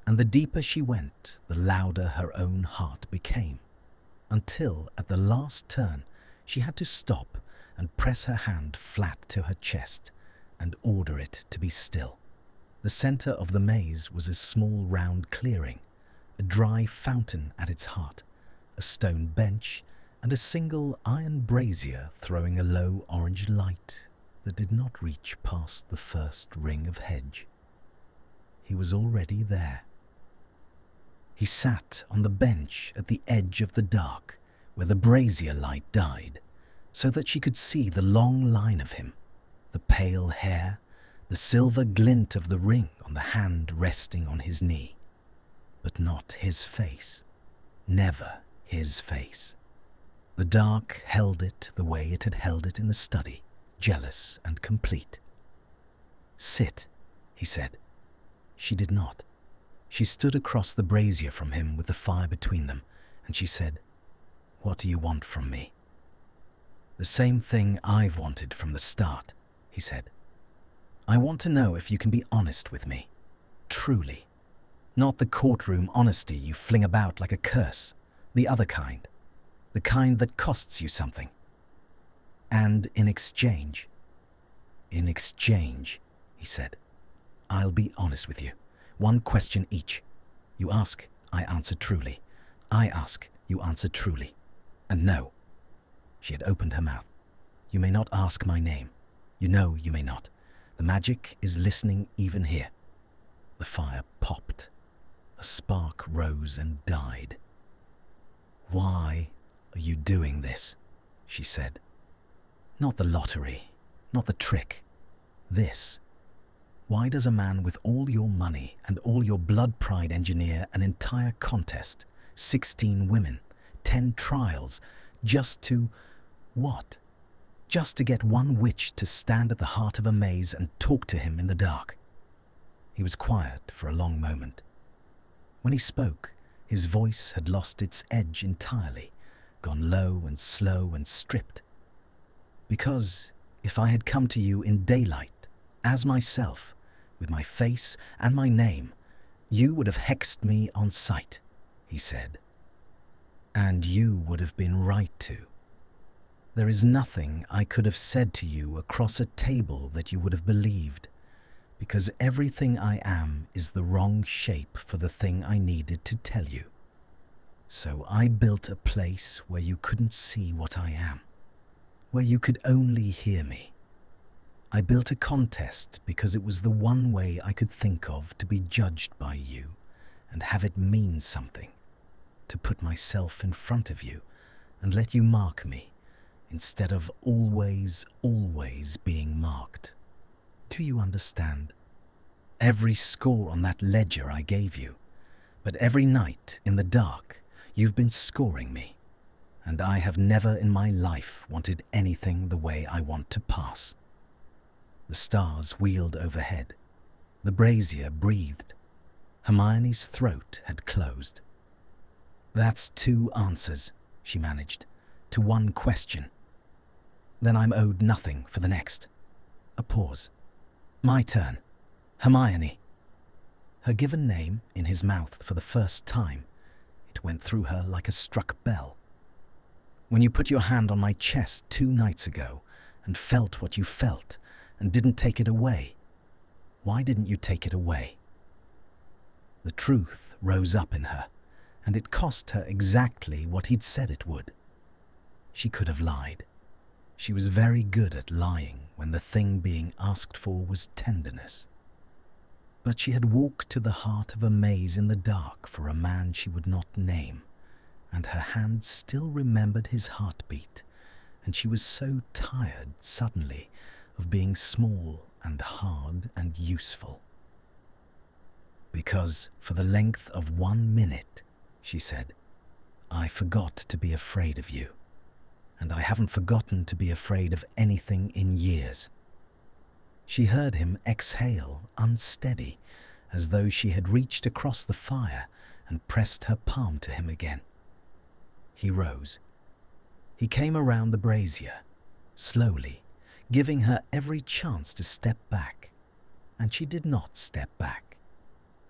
And the deeper she went, the louder her own heart became, until at the last turn she had to stop and press her hand flat to her chest and order it to be still. The centre of the maze was a small round clearing, a dry fountain at its heart, a stone bench, and a single iron brazier throwing a low orange light that did not reach past the first ring of hedge. He was already there. He sat on the bench at the edge of the dark, where the brazier light died, so that she could see the long line of him, the pale hair, the silver glint of the ring on the hand resting on his knee. But not his face. Never his face. The dark held it the way it had held it in the study, jealous and complete. "Sit," he said. She did not. She stood across the brazier from him with the fire between them, and she said, "What do you want from me?" "The same thing I've wanted from the start," he said. "I want to know if you can be honest with me. Truly. Not the courtroom honesty you fling about like a curse. The other kind. The kind that costs you something. And in exchange," he said, "I'll be honest with you. 1 question each. You ask, I answer truly. I ask, you answer truly. And no." She had opened her mouth. "You may not ask my name. You know you may not. The magic is listening even here." The fire popped. A spark rose and died. "Why are you doing this?" she said. "Not the lottery, not the trick. This. Why does a man with all your money and all your blood pride engineer an entire contest, 16 women, 10 trials, just to... what? Just to get one witch to stand at the heart of a maze and talk to him in the dark?" He was quiet for a long moment. When he spoke, his voice had lost its edge entirely, gone low and slow and stripped. "Because if I had come to you in daylight, as myself, with my face and my name, you would have hexed me on sight," he said. "And you would have been right to. There is nothing I could have said to you across a table that you would have believed, because everything I am is the wrong shape for the thing I needed to tell you. So I built a place where you couldn't see what I am, where you could only hear me. I built a contest because it was the one way I could think of to be judged by you and have it mean something, to put myself in front of you and let you mark me instead of always being marked. Do you understand? Every score on that ledger I gave you, but every night in the dark you've been scoring me, and I have never in my life wanted anything the way I want to pass." The stars wheeled overhead. The brazier breathed. Hermione's throat had closed. "That's 2 answers," she managed, "to one question. Then I'm owed nothing for the next." A pause. "My turn. Hermione." Her given name in his mouth for the first time, it went through her like a struck bell. "When you put your hand on my chest 2 nights ago and felt what you felt and didn't take it away, why didn't you take it away?" The truth rose up in her, and it cost her exactly what he'd said it would. She could have lied. She was very good at lying when the thing being asked for was tenderness. But she had walked to the heart of a maze in the dark for a man she would not name, and her hand still remembered his heartbeat, and she was so tired suddenly of being small and hard and useful. "Because for the length of 1 minute," she said, "I forgot to be afraid of you, and I haven't forgotten to be afraid of anything in years." She heard him exhale, unsteady, as though she had reached across the fire and pressed her palm to him again. He rose. He came around the brazier, slowly, giving her every chance to step back, and she did not step back,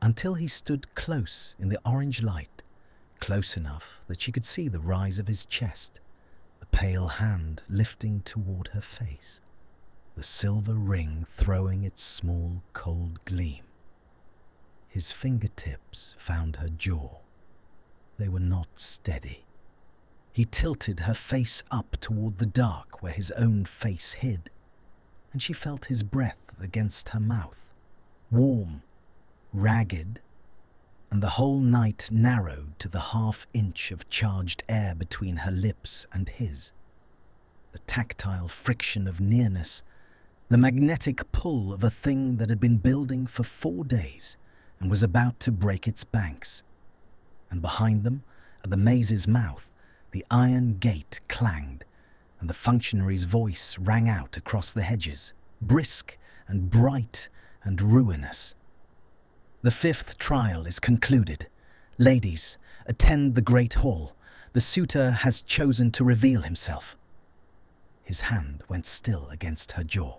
until he stood close in the orange light, close enough that she could see the rise of his chest, the pale hand lifting toward her face, the silver ring throwing its small, cold gleam. His fingertips found her jaw. They were not steady. He tilted her face up toward the dark where his own face hid, and she felt his breath against her mouth, warm, ragged, and the whole night narrowed to the half-inch of charged air between her lips and his. The tactile friction of nearness, the magnetic pull of a thing that had been building for 4 days and was about to break its banks. And behind them, at the maze's mouth, the iron gate clanged, and the functionary's voice rang out across the hedges, brisk and bright and ruinous. "The 5th trial is concluded. Ladies, attend the great hall. The suitor has chosen to reveal himself." His hand went still against her jaw.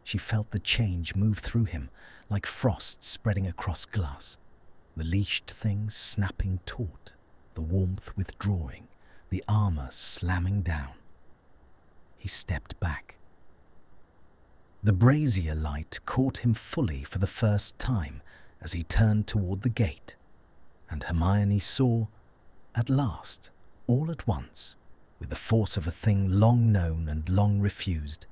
She felt the change move through him like frost spreading across glass, the leashed thing snapping taut, the warmth withdrawing, the armor slamming down. He stepped back. The brazier light caught him fully for the first time as he turned toward the gate, and Hermione saw, at last, all at once, with the force of a thing long known and long refused,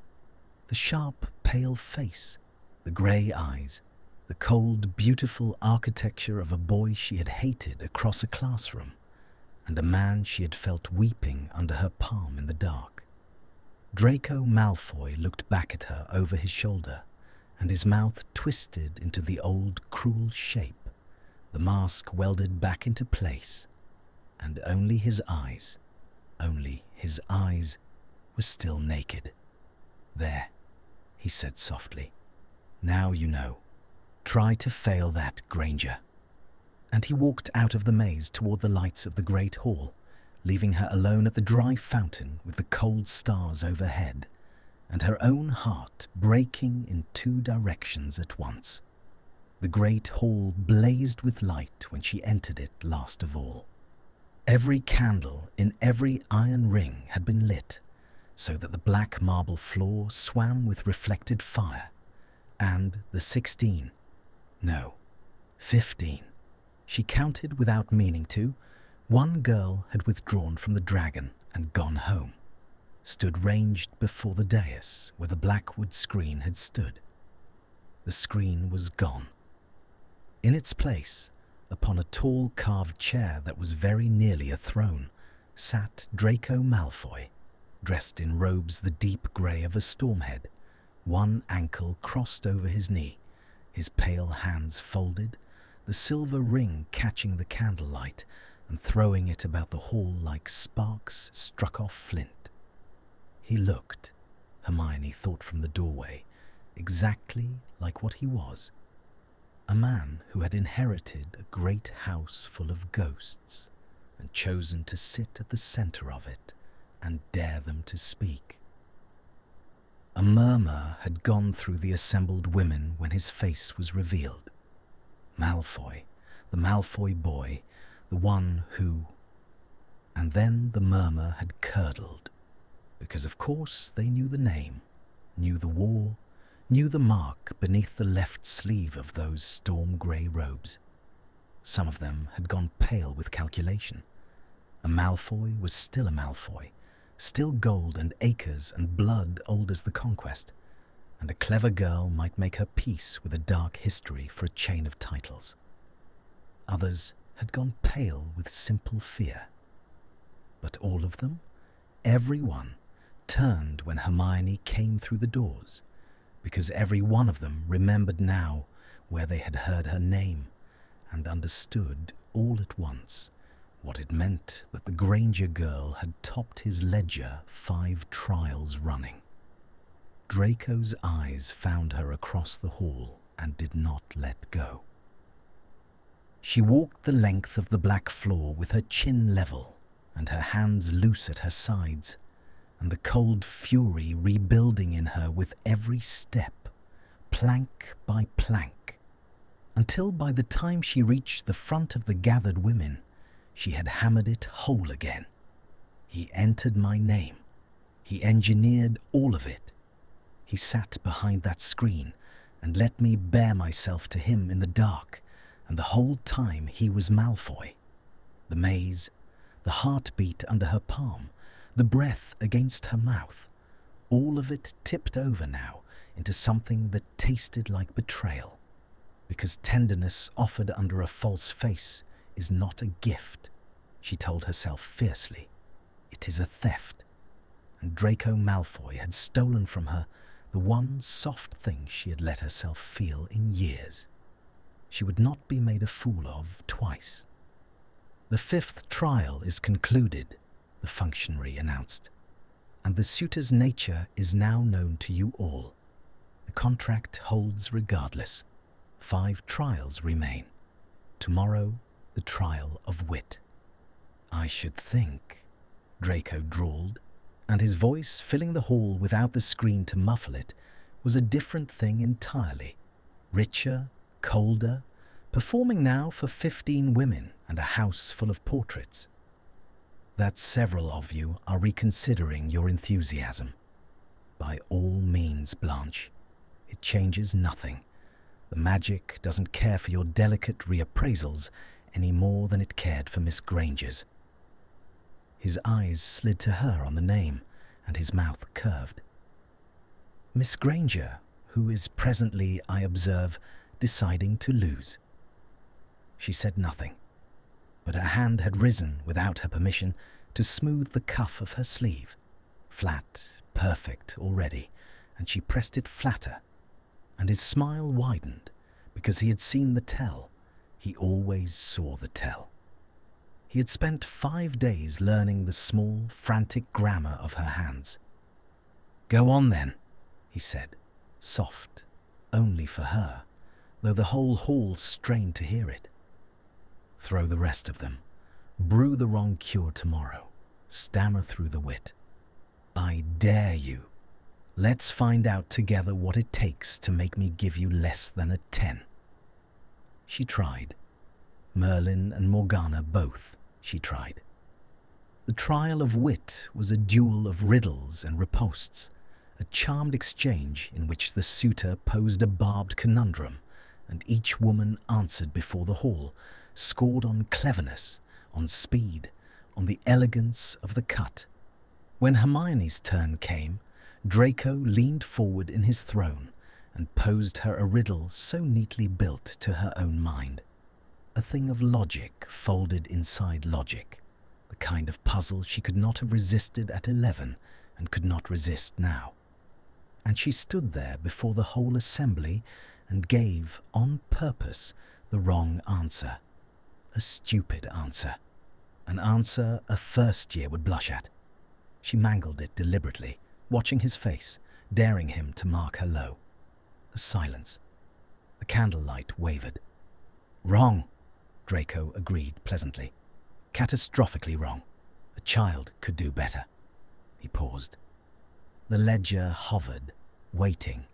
the sharp, pale face, the grey eyes, the cold, beautiful architecture of a boy she had hated across a classroom, and a man she had felt weeping under her palm in the dark. Draco Malfoy looked back at her over his shoulder, and his mouth twisted into the old cruel shape, the mask welded back into place, and only his eyes were still naked. "There," he said softly. "Now you know. Try to fail that, Granger." And he walked out of the maze toward the lights of the great hall, leaving her alone at the dry fountain with the cold stars overhead, and her own heart breaking in two directions at once. The great hall blazed with light when she entered it last of all. Every candle in every iron ring had been lit, so that the black marble floor swam with reflected fire, and the 15, she counted without meaning to, one girl had withdrawn from the dragon and gone home, stood ranged before the dais where the blackwood screen had stood. The screen was gone. In its place, upon a tall carved chair that was very nearly a throne, sat Draco Malfoy, dressed in robes the deep grey of a stormhead, one ankle crossed over his knee, his pale hands folded, the silver ring catching the candlelight and throwing it about the hall like sparks struck off flint. He looked, Hermione thought from the doorway, exactly like what he was, a man who had inherited a great house full of ghosts and chosen to sit at the centre of it and dare them to speak. A murmur had gone through the assembled women when his face was revealed. Malfoy, the Malfoy boy, the one who... And then the murmur had curdled, because of course they knew the name, knew the war, knew the mark beneath the left sleeve of those storm-grey robes. Some of them had gone pale with calculation. A Malfoy was still a Malfoy, still gold and acres and blood old as the conquest, and a clever girl might make her peace with a dark history for a chain of titles. Others had gone pale with simple fear. But all of them, every one, turned when Hermione came through the doors, because every one of them remembered now where they had heard her name and understood all at once what it meant that the Granger girl had topped his ledger 5 trials running. Draco's eyes found her across the hall and did not let go. She walked the length of the black floor with her chin level and her hands loose at her sides, and the cold fury rebuilding in her with every step, plank by plank, until by the time she reached the front of the gathered women, she had hammered it whole again. He entered my name. He engineered all of it. He sat behind that screen and let me bare myself to him in the dark, and the whole time he was Malfoy. The maze, the heartbeat under her palm, the breath against her mouth, all of it tipped over now into something that tasted like betrayal, because tenderness offered under a false face is not a gift, she told herself fiercely. It is a theft, and Draco Malfoy had stolen from her the one soft thing she had let herself feel in years. She would not be made a fool of twice. "The 5th trial is concluded," the functionary announced, "and the suitor's nature is now known to you all. The contract holds regardless. 5 trials remain. Tomorrow, the trial of wit." "I should think," Draco drawled, and his voice, filling the hall without the screen to muffle it, was a different thing entirely, richer, colder, performing now for 15 women and a house full of portraits, "that several of you are reconsidering your enthusiasm. By all means, Blanche. It changes nothing. The magic doesn't care for your delicate reappraisals any more than it cared for Miss Granger's." His eyes slid to her on the name, and his mouth curved. "Miss Granger, who is presently, I observe, deciding to lose. She said nothing, but her hand had risen without her permission to smooth the cuff of her sleeve, flat, perfect already, and she pressed it flatter, and his smile widened because he had seen the tell. He always saw the tell. He had spent 5 days learning the small, frantic grammar of her hands. "Go on then," he said, soft, only for her, though the whole hall strained to hear it. "Throw the rest of them. Brew the wrong cure tomorrow. Stammer through the wit. I dare you. Let's find out together what it takes to make me give you less than a 10. She tried. Merlin and Morgana both, she tried. The trial of wit was a duel of riddles and ripostes, a charmed exchange in which the suitor posed a barbed conundrum, and each woman answered before the hall, scored on cleverness, on speed, on the elegance of the cut. When Hermione's turn came, Draco leaned forward in his throne and posed her a riddle so neatly built to her own mind. A thing of logic folded inside logic, the kind of puzzle she could not have resisted at 11 and could not resist now. And she stood there before the whole assembly and gave, on purpose, the wrong answer. A stupid answer. An answer a first year would blush at. She mangled it deliberately, watching his face, daring him to mark her low. A silence. The candlelight wavered. "Wrong," Draco agreed pleasantly. "Catastrophically wrong. A child could do better." He paused. The ledger hovered, waiting.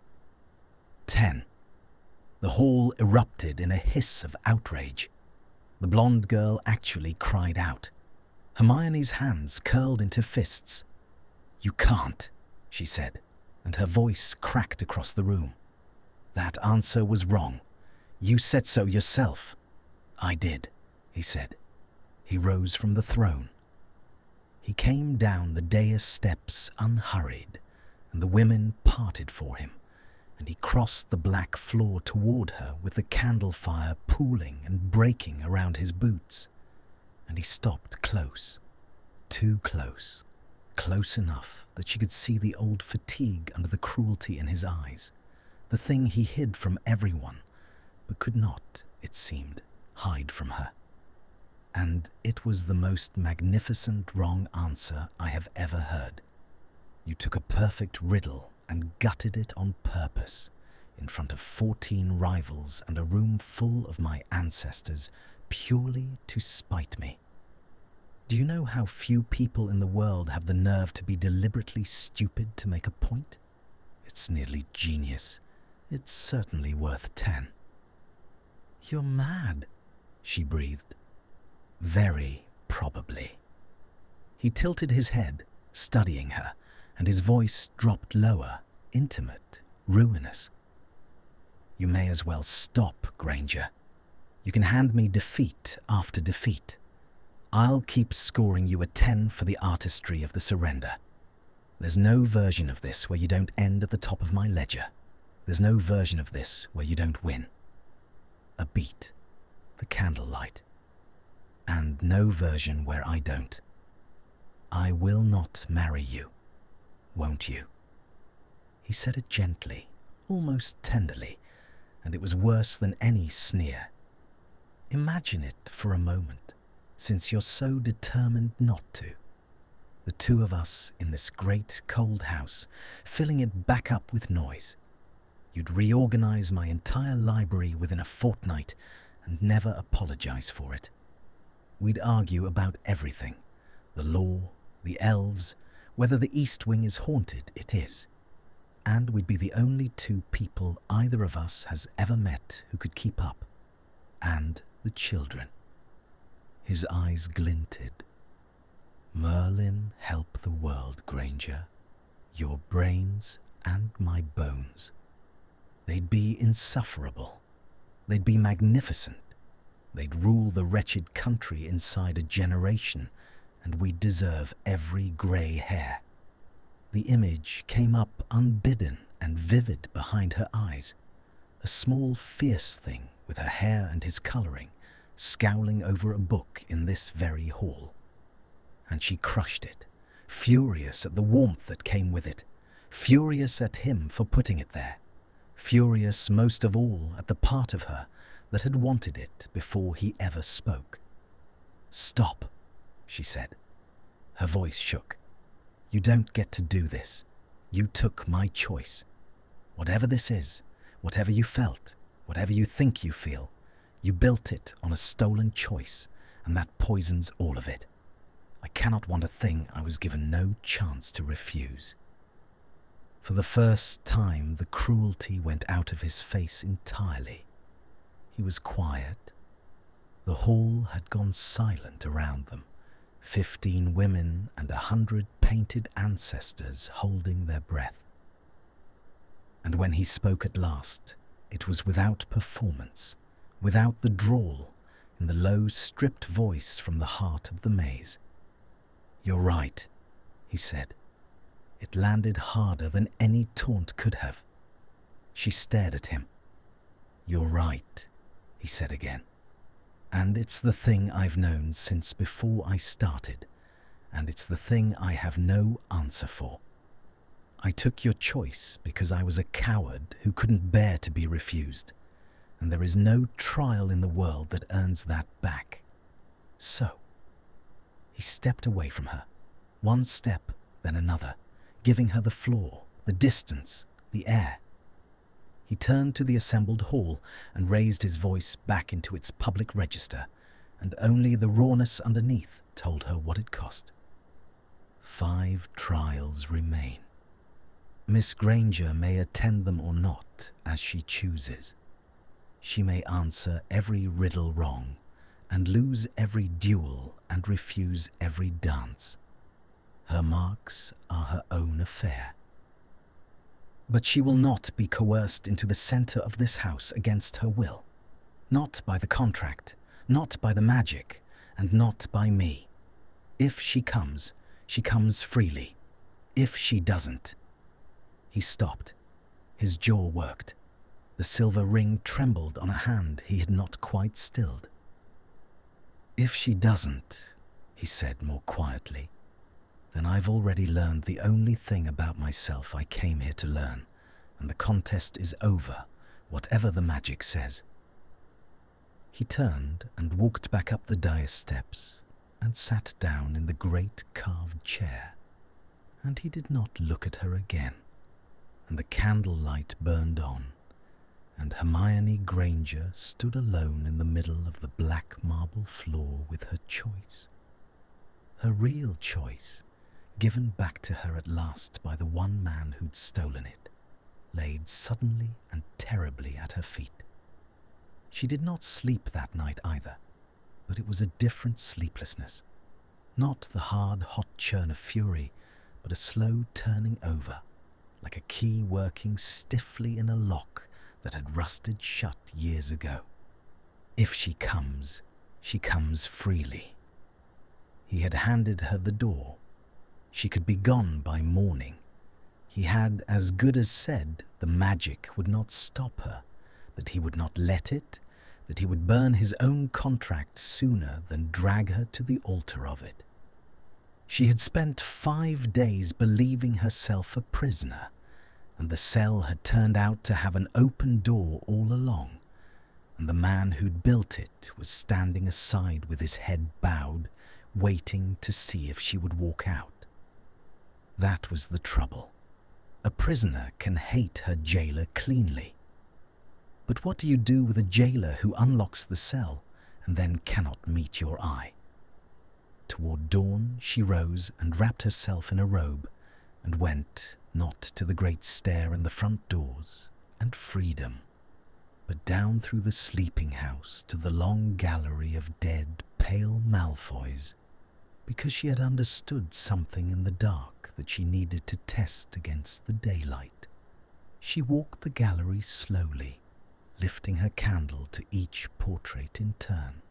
10. The hall erupted in a hiss of outrage. The blonde girl actually cried out. Hermione's hands curled into fists. "You can't," she said, and her voice cracked across the room. "That answer was wrong. You said so yourself." "I did," he said. He rose from the throne. He came down the dais steps unhurried, and the women parted for him, and he crossed the black floor toward her with the candle fire pooling and breaking around his boots. And he stopped close, too close, close enough that she could see the old fatigue under the cruelty in his eyes, the thing he hid from everyone, but could not, it seemed, hide from her. And it was the most magnificent wrong answer I have ever heard. You took a perfect riddle and gutted it on purpose, in front of 14 rivals and a room full of my ancestors, purely to spite me. Do you know how few people in the world have the nerve to be deliberately stupid to make a point? It's nearly genius. It's certainly worth 10. "You're mad," she breathed. "Very probably." He tilted his head, studying her, and his voice dropped lower, intimate, ruinous. "You may as well stop, Granger. You can hand me defeat after defeat. I'll keep scoring you a 10 for the artistry of the surrender. There's no version of this where you don't end at the top of my ledger. There's no version of this where you don't win." A beat, the candlelight. "And no version where I don't. I will not marry you, won't you?" He said it gently, almost tenderly, and it was worse than any sneer. Imagine it for a moment, since you're so determined not to. The two of us in this great cold house, filling it back up with noise. You'd reorganize my entire library within a fortnight and never apologize for it. We'd argue about everything, the law, the elves, whether the East Wing is haunted, it is. And we'd be the only two people either of us has ever met who could keep up. And the children. His eyes glinted. "Merlin help the world, Granger. Your brains and my bones. They'd be insufferable. They'd be magnificent. They'd rule the wretched country inside a generation, and we'd deserve every grey hair." The image came up unbidden and vivid behind her eyes. a small fierce thing with her hair and his colouring, scowling over a book in this very hall. And she crushed it, furious at the warmth that came with it, furious at him for putting it there, furious most of all at the part of her that had wanted it before he ever spoke. "Stop," she said. Her voice shook. "You don't get to do this. You took my choice. Whatever this is, whatever you felt, whatever you think you feel, you built it on a stolen choice, and that poisons all of it. I cannot want a thing I was given no chance to refuse." For the first time, the cruelty went out of his face entirely. He was quiet. The hall had gone silent around them, 15 women and 100 painted ancestors holding their breath. And when he spoke at last, it was without performance, without the drawl, in the low, stripped voice from the heart of the maze. "You're right," he said. It landed harder than any taunt could have. She stared at him. "You're right," he said again. "And it's the thing I've known since before I started, and it's the thing I have no answer for. I took your choice because I was a coward who couldn't bear to be refused, and there is no trial in the world that earns that back. So..." He stepped away from her, one step, then another, giving her the floor, the distance, the air. He turned to the assembled hall and raised his voice back into its public register, and only the rawness underneath told her what it cost. 5 trials remain. Miss Granger may attend them or not, as she chooses. She may answer every riddle wrong, and lose every duel and refuse every dance. Her marks are her own affair. But she will not be coerced into the centre of this house against her will. Not by the contract, not by the magic, and not by me. If she comes freely. If she doesn't. He stopped. His jaw worked. The silver ring trembled on a hand he had not quite stilled. "If she doesn't," he said more quietly, "then I've already learned the only thing about myself I came here to learn, and the contest is over, whatever the magic says." He turned and walked back up the dais steps and sat down in the great carved chair, and he did not look at her again, and the candlelight burned on, and Hermione Granger stood alone in the middle of the black marble floor with her choice. Her real choice, given back to her at last by the one man who'd stolen it, laid suddenly and terribly at her feet. She did not sleep that night either, but it was a different sleeplessness. Not the hard, hot churn of fury, but a slow turning over, like a key working stiffly in a lock that had rusted shut years ago. If she comes freely. He had handed her the door. She could be gone by morning. He had as good as said the magic would not stop her, that he would not let it, that he would burn his own contract sooner than drag her to the altar of it. She had spent 5 days believing herself a prisoner, and the cell had turned out to have an open door all along, and the man who'd built it was standing aside with his head bowed, waiting to see if she would walk out. That was the trouble. A prisoner can hate her jailer cleanly. But what do you do with a jailer who unlocks the cell and then cannot meet your eye? Toward dawn, she rose and wrapped herself in a robe and went, not to the great stair and the front doors and freedom, but down through the sleeping house to the long gallery of dead, pale Malfoys, because she had understood something in the dark that she needed to test against the daylight. She walked the gallery slowly, lifting her candle to each portrait in turn.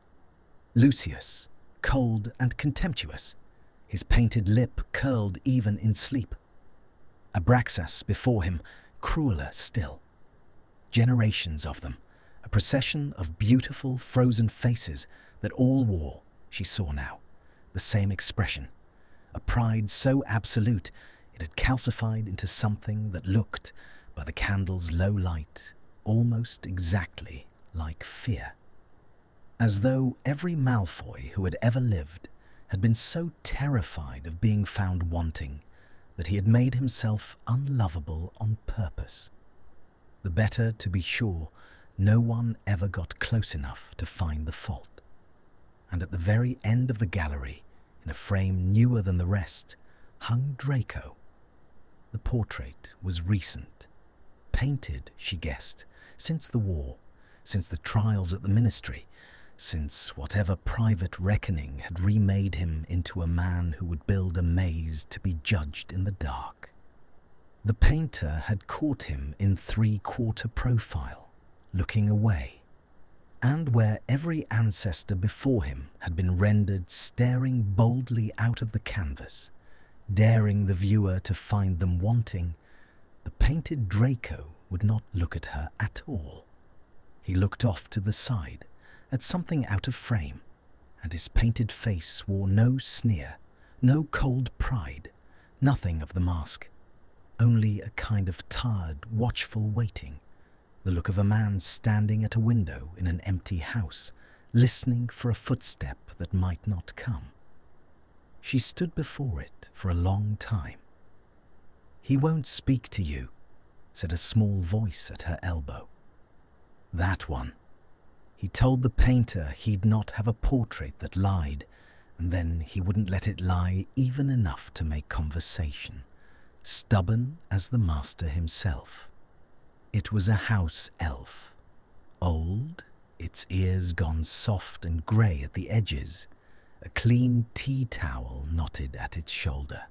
Lucius, cold and contemptuous, his painted lip curled even in sleep. Abraxas before him, crueler still. generations of them, a procession of beautiful frozen faces that all wore, she saw now, the same expression, a pride so absolute it had calcified into something that looked, by the candle's low light, almost exactly like fear. As though every Malfoy who had ever lived had been so terrified of being found wanting that he had made himself unlovable on purpose. The better, to be sure, no one ever got close enough to find the fault. And at the very end of the gallery, in a frame newer than the rest, hung Draco. The portrait was recent, painted, she guessed, since the war, since the trials at the ministry, since whatever private reckoning had remade him into a man who would build a maze to be judged in the dark. The painter had caught him in 3/4 profile, looking away, and where every ancestor before him had been rendered staring boldly out of the canvas, daring the viewer to find them wanting, the painted Draco would not look at her at all. He looked off to the side, at something out of frame, and his painted face wore no sneer, no cold pride, nothing of the mask, only a kind of tired, watchful waiting, the look of a man standing at a window in an empty house, listening for a footstep that might not come. She stood before it for a long time. "He won't speak to you," said a small voice at her elbow. That one. He told the painter he'd not have a portrait that lied, and then he wouldn't let it lie even enough to make conversation, stubborn as the master himself. It was a house elf, old, its ears gone soft and grey at the edges, a clean tea towel knotted at its shoulder.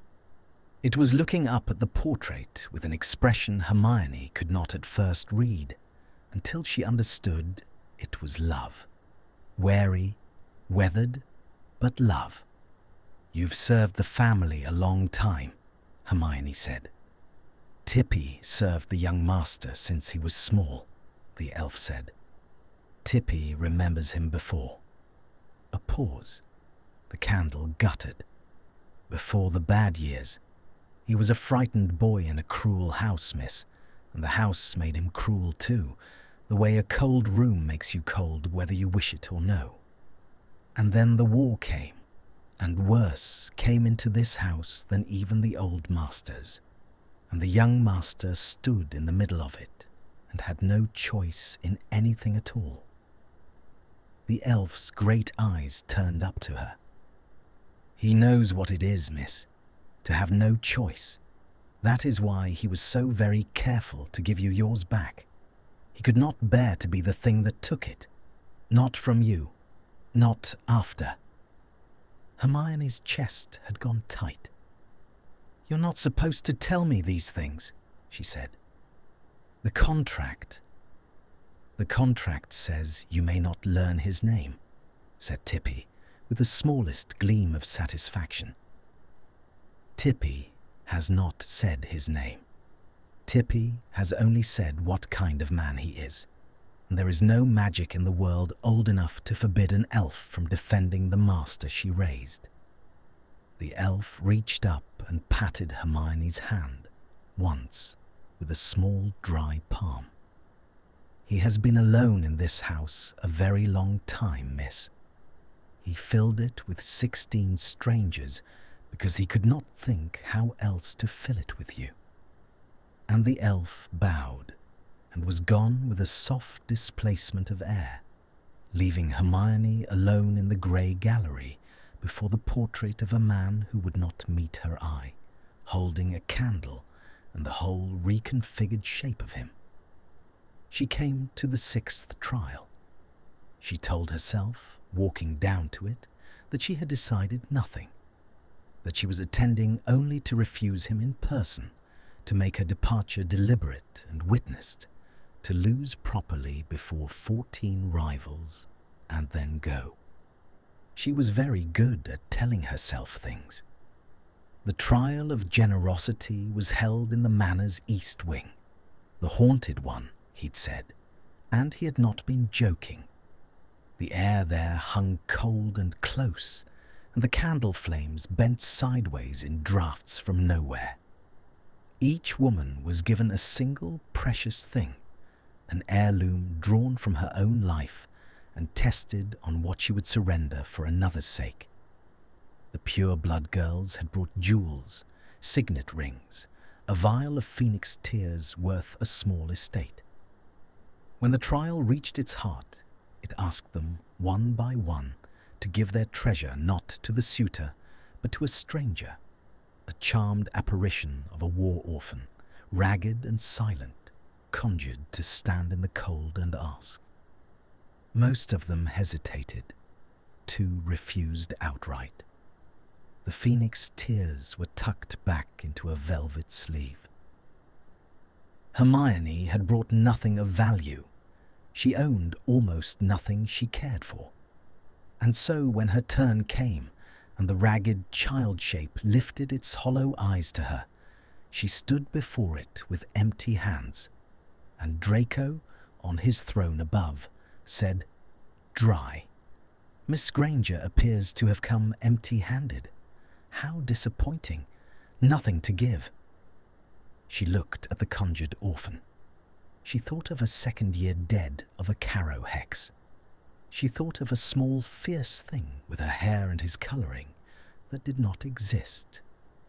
It was looking up at the portrait with an expression Hermione could not at first read, until she understood it was love. Wary, weathered, but love. "You've served the family a long time," Hermione said. "Tippy served the young master since he was small," the elf said. "Tippy remembers him before." A pause. The candle guttered. "Before the bad years. He was a frightened boy in a cruel house, miss, and the house made him cruel too, the way a cold room makes you cold whether you wish it or no. And then the war came, and worse came into this house than even the old master's, and the young master stood in the middle of it and had no choice in anything at all." The elf's great eyes turned up to her. "He knows what it is, miss, to have no choice. That is why he was so very careful to give you yours back. He could not bear to be the thing that took it. Not from you. Not after." Hermione's chest had gone tight. "You're not supposed to tell me these things," she said. The contract says you may not learn his name," said Tippy, with the smallest gleam of satisfaction. "Tippy has not said his name. Tippy has only said what kind of man he is, and there is no magic in the world old enough to forbid an elf from defending the master she raised." The elf reached up and patted Hermione's hand, once, with a small dry palm. "He has been alone in this house a very long time, miss. He filled it with 16 strangers because he could not think how else to fill it with you." And the elf bowed and was gone with a soft displacement of air, leaving Hermione alone in the grey gallery before the portrait of a man who would not meet her eye, holding a candle and the whole reconfigured shape of him. She came to the 6th trial. She told herself, walking down to it, that she had decided nothing, that she was attending only to refuse him in person, to make her departure deliberate and witnessed, to lose properly before 14 rivals, and then go. She was very good at telling herself things. The trial of generosity was held in the manor's east wing, the haunted one, he'd said, And he had not been joking. The air there hung cold and close, and the candle flames bent sideways in draughts from nowhere. Each woman was given a single precious thing, an heirloom drawn from her own life and tested on what she would surrender for another's sake. The pure-blood girls had brought jewels, signet rings, a vial of phoenix tears worth a small estate. When the trial reached its heart, it asked them, one by one, to give their treasure not to the suitor, but to a stranger, a charmed apparition of a war orphan, ragged and silent, conjured to stand in the cold and ask. Most of them hesitated. 2 refused outright. The phoenix tears were tucked back into a velvet sleeve. Hermione had brought nothing of value. She owned almost nothing she cared for. And so when her turn came, and the ragged child shape lifted its hollow eyes to her, she stood before it with empty hands, and Draco, on his throne above, said, "Dry. Miss Granger appears to have come empty-handed. How disappointing. Nothing to give." She looked at the conjured orphan. She thought of a second-year dead of a Carrow hex. She thought of a small, fierce thing with her hair and his colouring that did not exist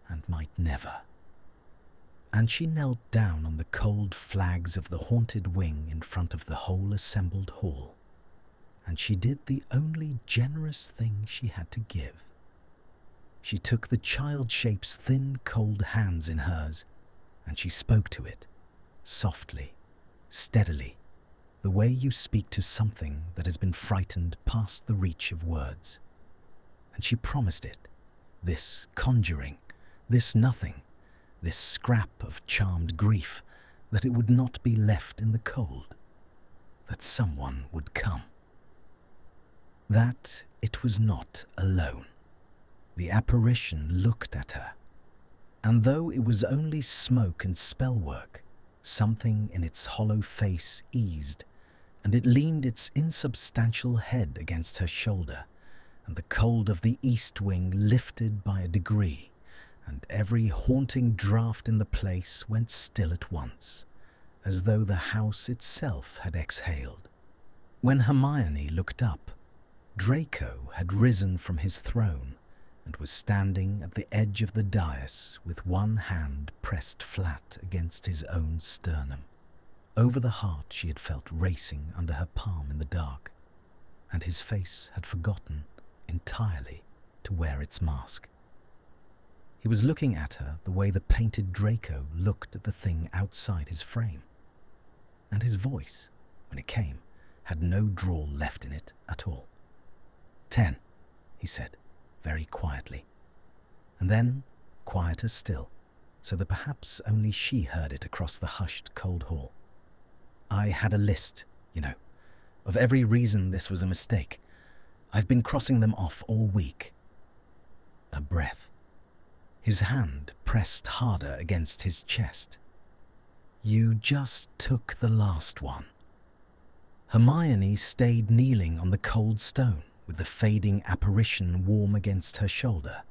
and might never. And she knelt down on the cold flags of the haunted wing in front of the whole assembled hall, and she did the only generous thing she had to give. She took the child shape's thin, cold hands in hers, and she spoke to it, softly, steadily, the way you speak to something that has been frightened past the reach of words. And she promised it, this conjuring, this nothing, this scrap of charmed grief, that it would not be left in the cold, that someone would come. That it was not alone. The apparition looked at her, and though it was only smoke and spellwork, something in its hollow face eased, and it leaned its insubstantial head against her shoulder, and the cold of the east wing lifted by a degree, and every haunting draught in the place went still at once, as though the house itself had exhaled. When Hermione looked up, Draco had risen from his throne and was standing at the edge of the dais with one hand pressed flat against his own sternum, over the heart she had felt racing under her palm in the dark, and his face had forgotten entirely to wear its mask. He was looking at her the way the painted Draco looked at the thing outside his frame, and his voice, when it came, had no drawl left in it at all. 10, he said, very quietly, and then quieter still, so that perhaps only she heard it across the hushed, cold hall. "I had a list, of every reason this was a mistake. I've been crossing them off all week." A breath. His hand pressed harder against his chest. "You just took the last one." Hermione stayed kneeling on the cold stone, with the fading apparition warm against her shoulder,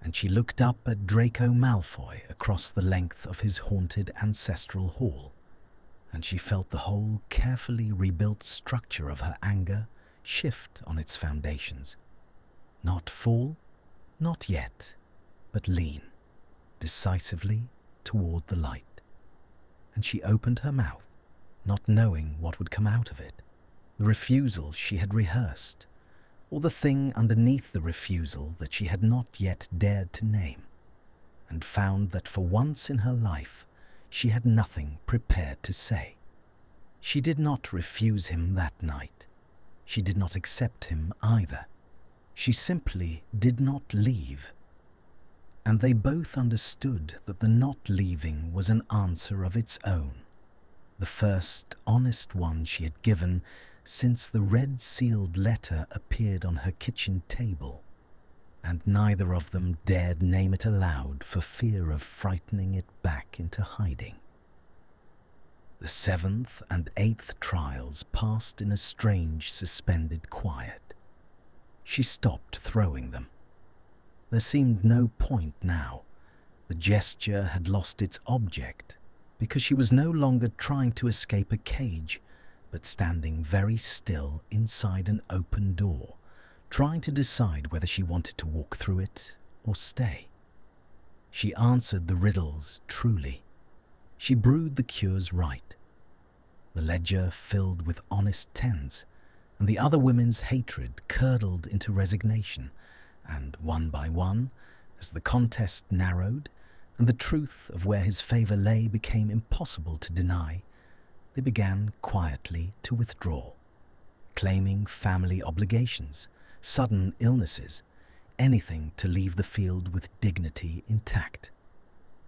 and she looked up at Draco Malfoy across the length of his haunted ancestral hall, and she felt the whole carefully rebuilt structure of her anger shift on its foundations. Not fall, not yet, but lean, decisively toward the light. And she opened her mouth, not knowing what would come out of it, the refusal she had rehearsed, or the thing underneath the refusal that she had not yet dared to name, and found that for once in her life she had nothing prepared to say. She did not refuse him that night. She did not accept him either. She simply did not leave. And they both understood that the not leaving was an answer of its own, the first honest one she had given since the red-sealed letter appeared on her kitchen table, and neither of them dared name it aloud for fear of frightening it back into hiding. The 7th and 8th trials passed in a strange suspended quiet. She stopped throwing them. There seemed no point now. The gesture had lost its object, because she was no longer trying to escape a cage, but standing very still inside an open door, trying to decide whether she wanted to walk through it or stay. She answered the riddles truly. She brewed the cures right. The ledger filled with honest tens, and the other women's hatred curdled into resignation, and one by one, as the contest narrowed, and the truth of where his favour lay became impossible to deny, they began quietly to withdraw, claiming family obligations, sudden illnesses, anything to leave the field with dignity intact.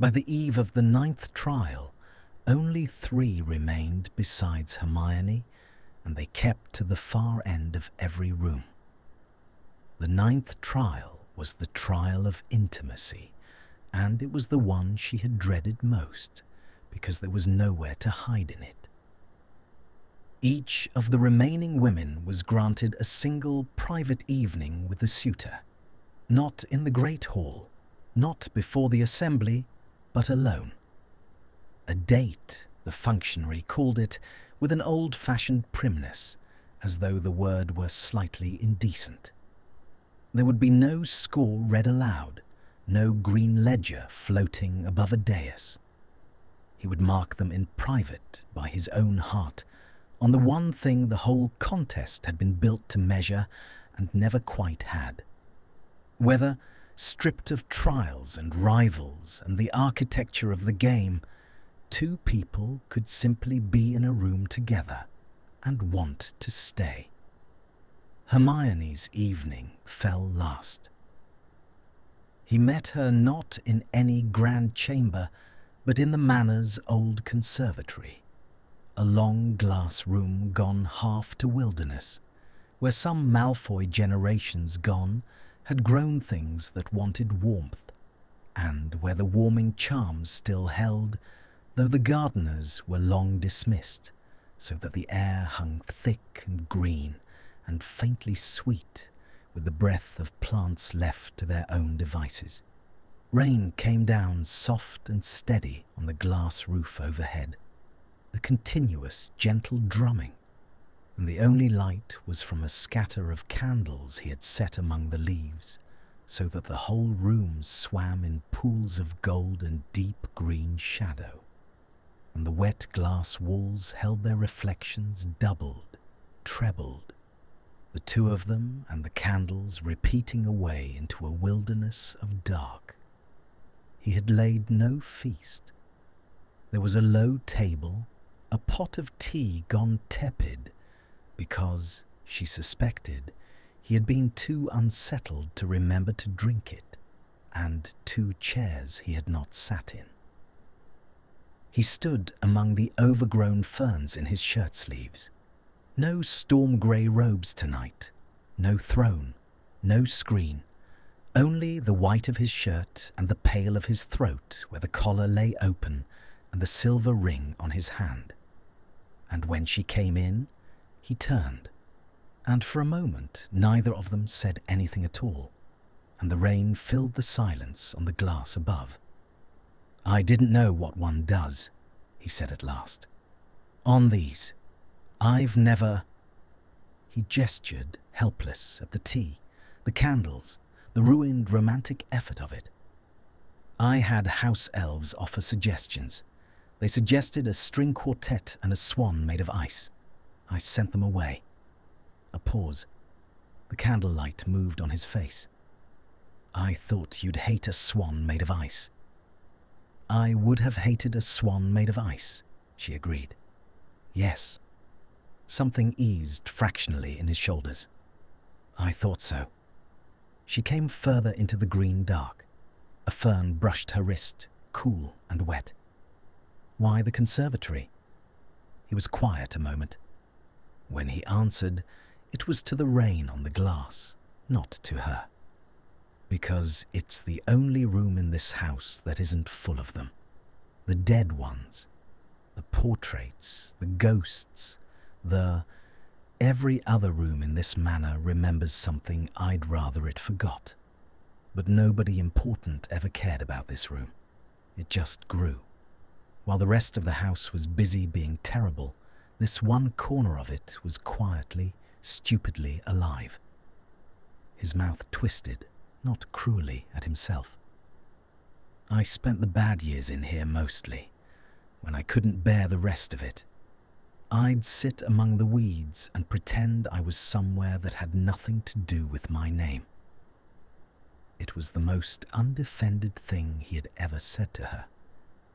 By the eve of the 9th trial, only 3 remained besides Hermione, and they kept to the far end of every room. The 9th trial was the trial of intimacy, and it was the one she had dreaded most, because there was nowhere to hide in it. Each of the remaining women was granted a single private evening with the suitor, not in the great hall, not before the assembly, but alone. A date, the functionary called it, with an old-fashioned primness, as though the word were slightly indecent. There would be no score read aloud, no green ledger floating above a dais. He would mark them in private by his own heart, on the one thing the whole contest had been built to measure and never quite had. Whether, stripped of trials and rivals and the architecture of the game, 2 people could simply be in a room together and want to stay. Hermione's evening fell last. He met her not in any grand chamber, but in the manor's old conservatory, a long glass room gone half to wilderness, where some Malfoy generations gone had grown things that wanted warmth, and where the warming charms still held, though the gardeners were long dismissed, so that the air hung thick and green and faintly sweet with the breath of plants left to their own devices. Rain came down soft and steady on the glass roof overhead, a continuous gentle drumming, and the only light was from a scatter of candles he had set among the leaves, so that the whole room swam in pools of gold and deep green shadow, and the wet glass walls held their reflections doubled, trebled, the 2 of them and the candles repeating away into a wilderness of dark. He had laid no feast. There was a low table, a pot of tea gone tepid, because, she suspected, he had been too unsettled to remember to drink it, and 2 chairs he had not sat in. He stood among the overgrown ferns in his shirt sleeves. No storm-grey robes tonight, no throne, no screen, only the white of his shirt and the pale of his throat where the collar lay open and the silver ring on his hand. And when she came in, he turned, and for a moment neither of them said anything at all, and the rain filled the silence on the glass above. "I didn't know what one does," he said at last. "On these. I've never—" He gestured, helpless, at the tea, the candles, the ruined romantic effort of it. "I had house elves offer suggestions. They suggested a string quartet and a swan made of ice. I sent them away." A pause. The candlelight moved on his face. "I thought you'd hate a swan made of ice." "I would have hated a swan made of ice," she agreed. "Yes." Something eased fractionally in his shoulders. "I thought so." She came further into the green dark. A fern brushed her wrist, cool and wet. "Why the conservatory?" He was quiet a moment. When he answered, it was to the rain on the glass, not to her. "Because it's the only room in this house that isn't full of them. The dead ones. The portraits, the ghosts, every other room in this manor remembers something I'd rather it forgot. But nobody important ever cared about this room. It just grew. While the rest of the house was busy being terrible, this one corner of it was quietly, stupidly alive. His mouth twisted, not cruelly, at himself. I spent the bad years in here mostly, when I couldn't bear the rest of it. I'd sit among the weeds and pretend I was somewhere that had nothing to do with my name. It was the most undefended thing he had ever said to her,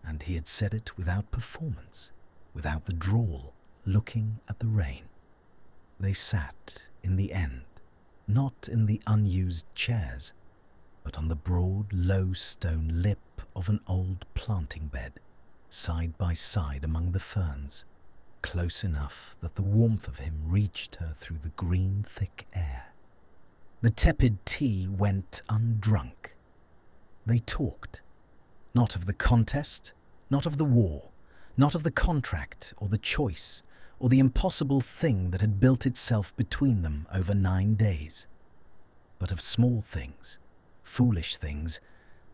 and he had said it without performance, without the drawl, looking at the rain. They sat, in the end, not in the unused chairs, but on the broad, low stone lip of an old planting bed, side by side among the ferns, close enough that the warmth of him reached her through the green, thick air. The tepid tea went undrunk. They talked, not of the contest, not of the war, not of the contract or the choice, or the impossible thing that had built itself between them over 9 days, but of small things, foolish things,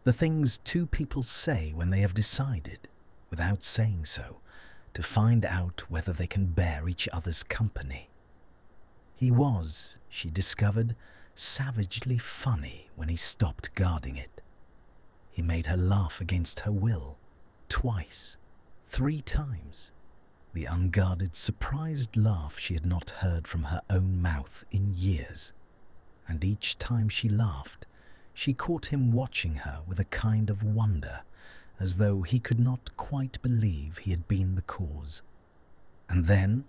the things two people say when they have decided, without saying so, to find out whether they can bear each other's company. He was, she discovered, savagely funny when he stopped guarding it. He made her laugh against her will, twice, 3 times. The unguarded, surprised laugh she had not heard from her own mouth in years. And each time she laughed, she caught him watching her with a kind of wonder, as though he could not quite believe he had been the cause. And then,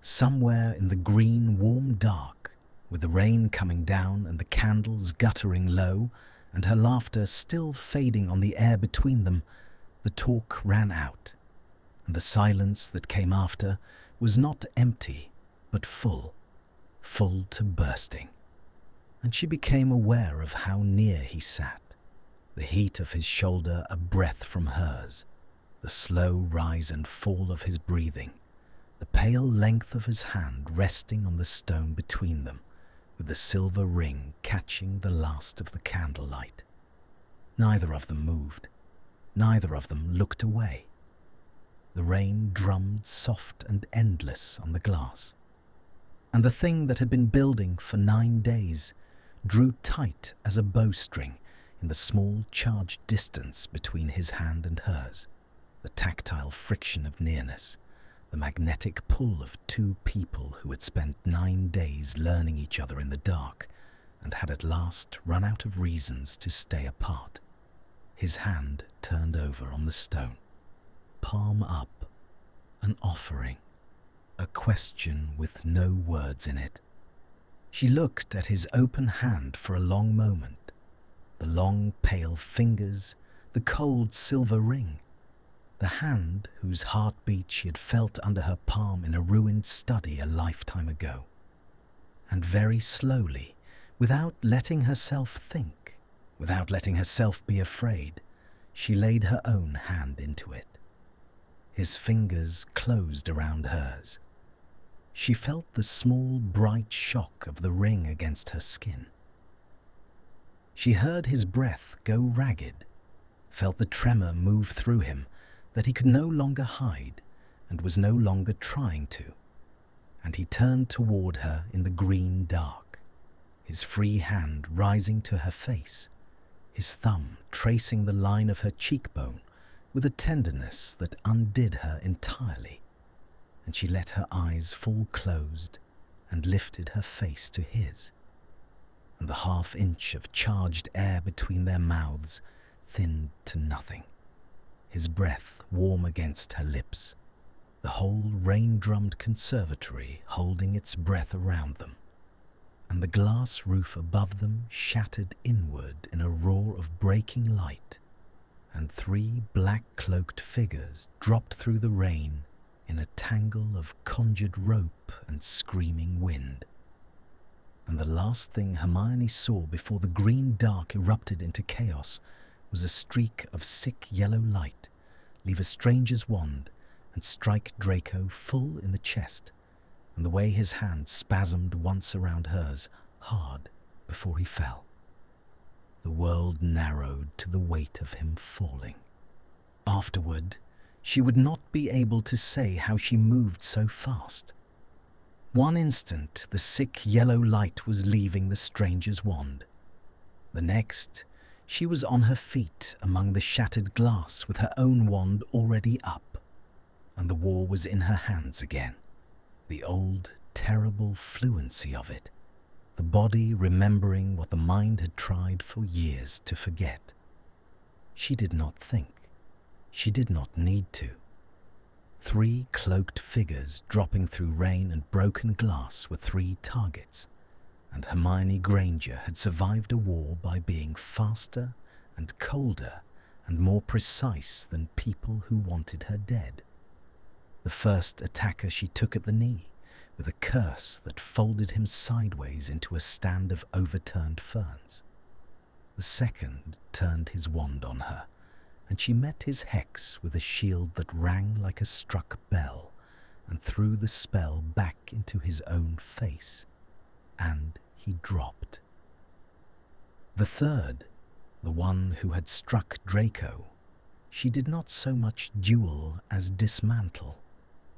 somewhere in the green, warm dark, with the rain coming down and the candles guttering low, and her laughter still fading on the air between them, the talk ran out, and the silence that came after was not empty, but full to bursting. And she became aware of how near he sat, the heat of his shoulder a breath from hers, the slow rise and fall of his breathing, the pale length of his hand resting on the stone between them, with the silver ring catching the last of the candlelight. Neither of them moved. Neither of them looked away. The rain drummed soft and endless on the glass, and the thing that had been building for 9 days drew tight as a bowstring in the small charged distance between his hand and hers, the tactile friction of nearness, the magnetic pull of 2 people who had spent 9 days learning each other in the dark and had at last run out of reasons to stay apart. His hand turned over on the stone, palm up, an offering, a question with no words in it. She looked at his open hand for a long moment, the long pale fingers, the cold silver ring, the hand whose heartbeat she had felt under her palm in a ruined study a lifetime ago. And very slowly, without letting herself think, without letting herself be afraid, she laid her own hand into it. His fingers closed around hers. She felt the small, bright shock of the ring against her skin. She heard his breath go ragged, felt the tremor move through him that he could no longer hide and was no longer trying to, and he turned toward her in the green dark, his free hand rising to her face, his thumb tracing the line of her cheekbone with a tenderness that undid her entirely, and she let her eyes fall closed and lifted her face to his, and the half-inch of charged air between their mouths thinned to nothing, his breath warm against her lips, the whole rain-drummed conservatory holding its breath around them, and the glass roof above them shattered inward in a roar of breaking light, and 3 black-cloaked figures dropped through the rain in a tangle of conjured rope and screaming wind. And the last thing Hermione saw before the green dark erupted into chaos was a streak of sick yellow light leave a stranger's wand and strike Draco full in the chest, and the way his hand spasmed once around hers, hard, before he fell. The world narrowed to the weight of him falling. Afterward, she would not be able to say how she moved so fast. One instant, the sick yellow light was leaving the stranger's wand. The next, she was on her feet among the shattered glass with her own wand already up, and the war was in her hands again. The old, terrible fluency of it, the body remembering what the mind had tried for years to forget. She did not think. She did not need to. 3 cloaked figures dropping through rain and broken glass were 3 targets, and Hermione Granger had survived a war by being faster and colder and more precise than people who wanted her dead. The first attacker she took at the knee, with a curse that folded him sideways into a stand of overturned ferns. The second turned his wand on her, and she met his hex with a shield that rang like a struck bell and threw the spell back into his own face, and he dropped. The third, the one who had struck Draco, she did not so much duel as dismantle.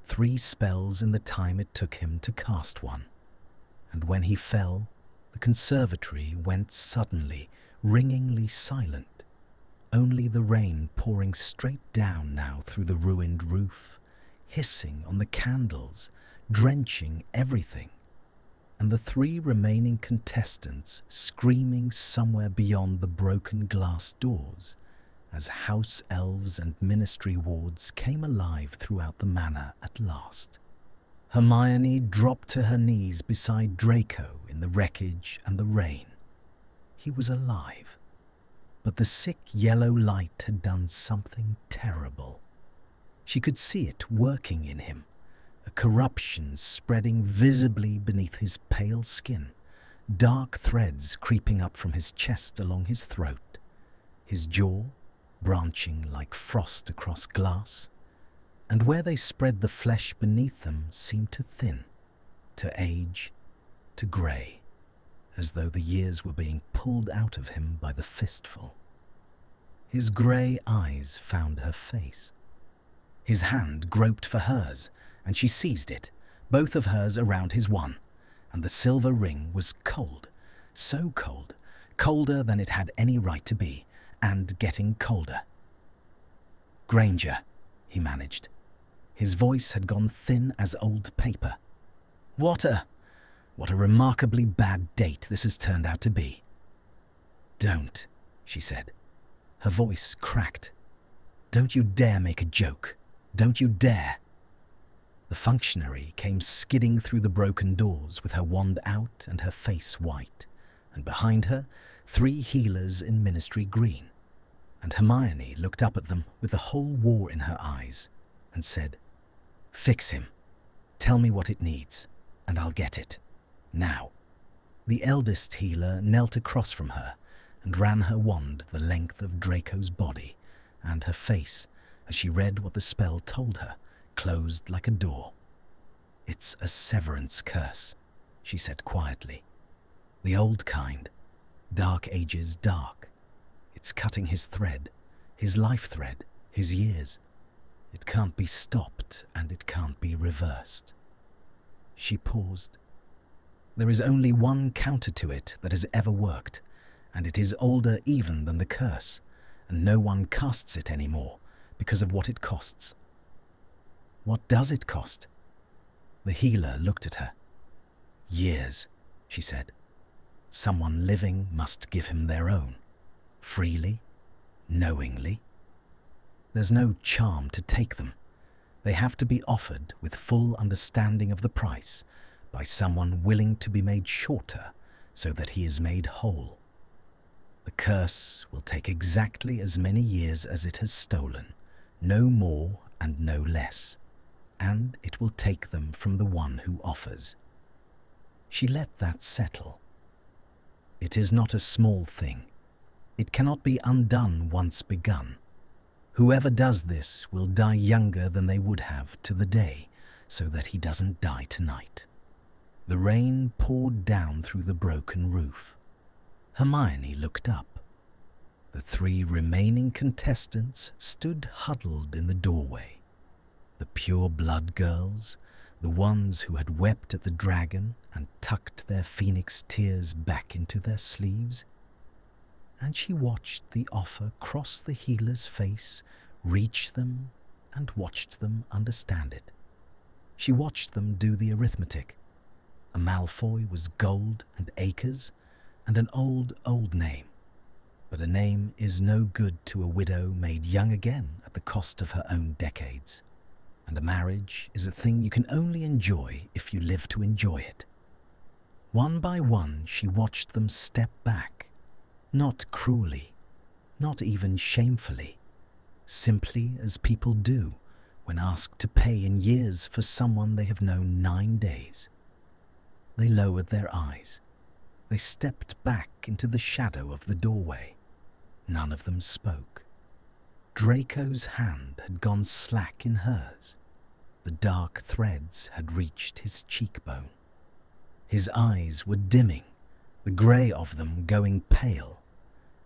3 spells in the time it took him to cast one, and when he fell, the conservatory went suddenly, ringingly silent, only the rain pouring straight down now through the ruined roof, hissing on the candles, drenching everything, and the 3 remaining contestants screaming somewhere beyond the broken glass doors as house elves and ministry wards came alive throughout the manor at last. Hermione dropped to her knees beside Draco in the wreckage and the rain. He was alive, but the sick yellow light had done something terrible. She could see it working in him, a corruption spreading visibly beneath his pale skin, dark threads creeping up from his chest along his throat, his jaw branching like frost across glass, and where they spread the flesh beneath them seemed to thin, to age, to grey, as though the years were being pulled out of him by the fistful. His grey eyes found her face. His hand groped for hers, and she seized it, both of hers around his one, and the silver ring was cold, so cold, colder than it had any right to be, and getting colder. "Granger," he managed. His voice had gone thin as old paper. What a remarkably bad date this has turned out to be." "Don't," she said. Her voice cracked. "Don't you dare make a joke. Don't you dare." The functionary came skidding through the broken doors with her wand out and her face white, and behind her 3 healers in ministry green, and Hermione looked up at them with the whole war in her eyes and said, "Fix him. Tell me what it needs, and I'll get it. Now." The eldest healer knelt across from her and ran her wand the length of Draco's body, and her face, as she read what the spell told her, closed like a door. "It's a severance curse," she said quietly. "The old kind, dark ages dark. It's cutting his thread, his life thread, his years. It can't be stopped and it can't be reversed." She paused. "There is only one counter to it that has ever worked, and it is older even than the curse, and no one casts it anymore because of what it costs." "What does it cost?" The healer looked at her. "Years," she said. "Someone living must give him their own. Freely, knowingly. There's no charm to take them. They have to be offered with full understanding of the price by someone willing to be made shorter so that he is made whole. The curse will take exactly as many years as it has stolen, no more and no less, and it will take them from the one who offers." She let that settle. It is not a small thing. It cannot be undone once begun. Whoever does this will die younger than they would have to the day, so that he doesn't die tonight." The rain poured down through the broken roof. Hermione looked up. The 3 remaining contestants stood huddled in the doorway. The pure-blood girls, the ones who had wept at the dragon and tucked their phoenix tears back into their sleeves. And she watched the offer cross the healer's face, reach them, and watched them understand it. She watched them do the arithmetic. A Malfoy was gold and acres, and an old name. But a name is no good to a widow made young again at the cost of her own decades. And a marriage is a thing you can only enjoy if you live to enjoy it. One by one she watched them step back, not cruelly, not even shamefully, simply as people do when asked to pay in years for someone they have known 9 days. They lowered their eyes. They stepped back into the shadow of the doorway. None of them spoke. Draco's hand had gone slack in hers. The dark threads had reached his cheekbone. His eyes were dimming, the grey of them going pale,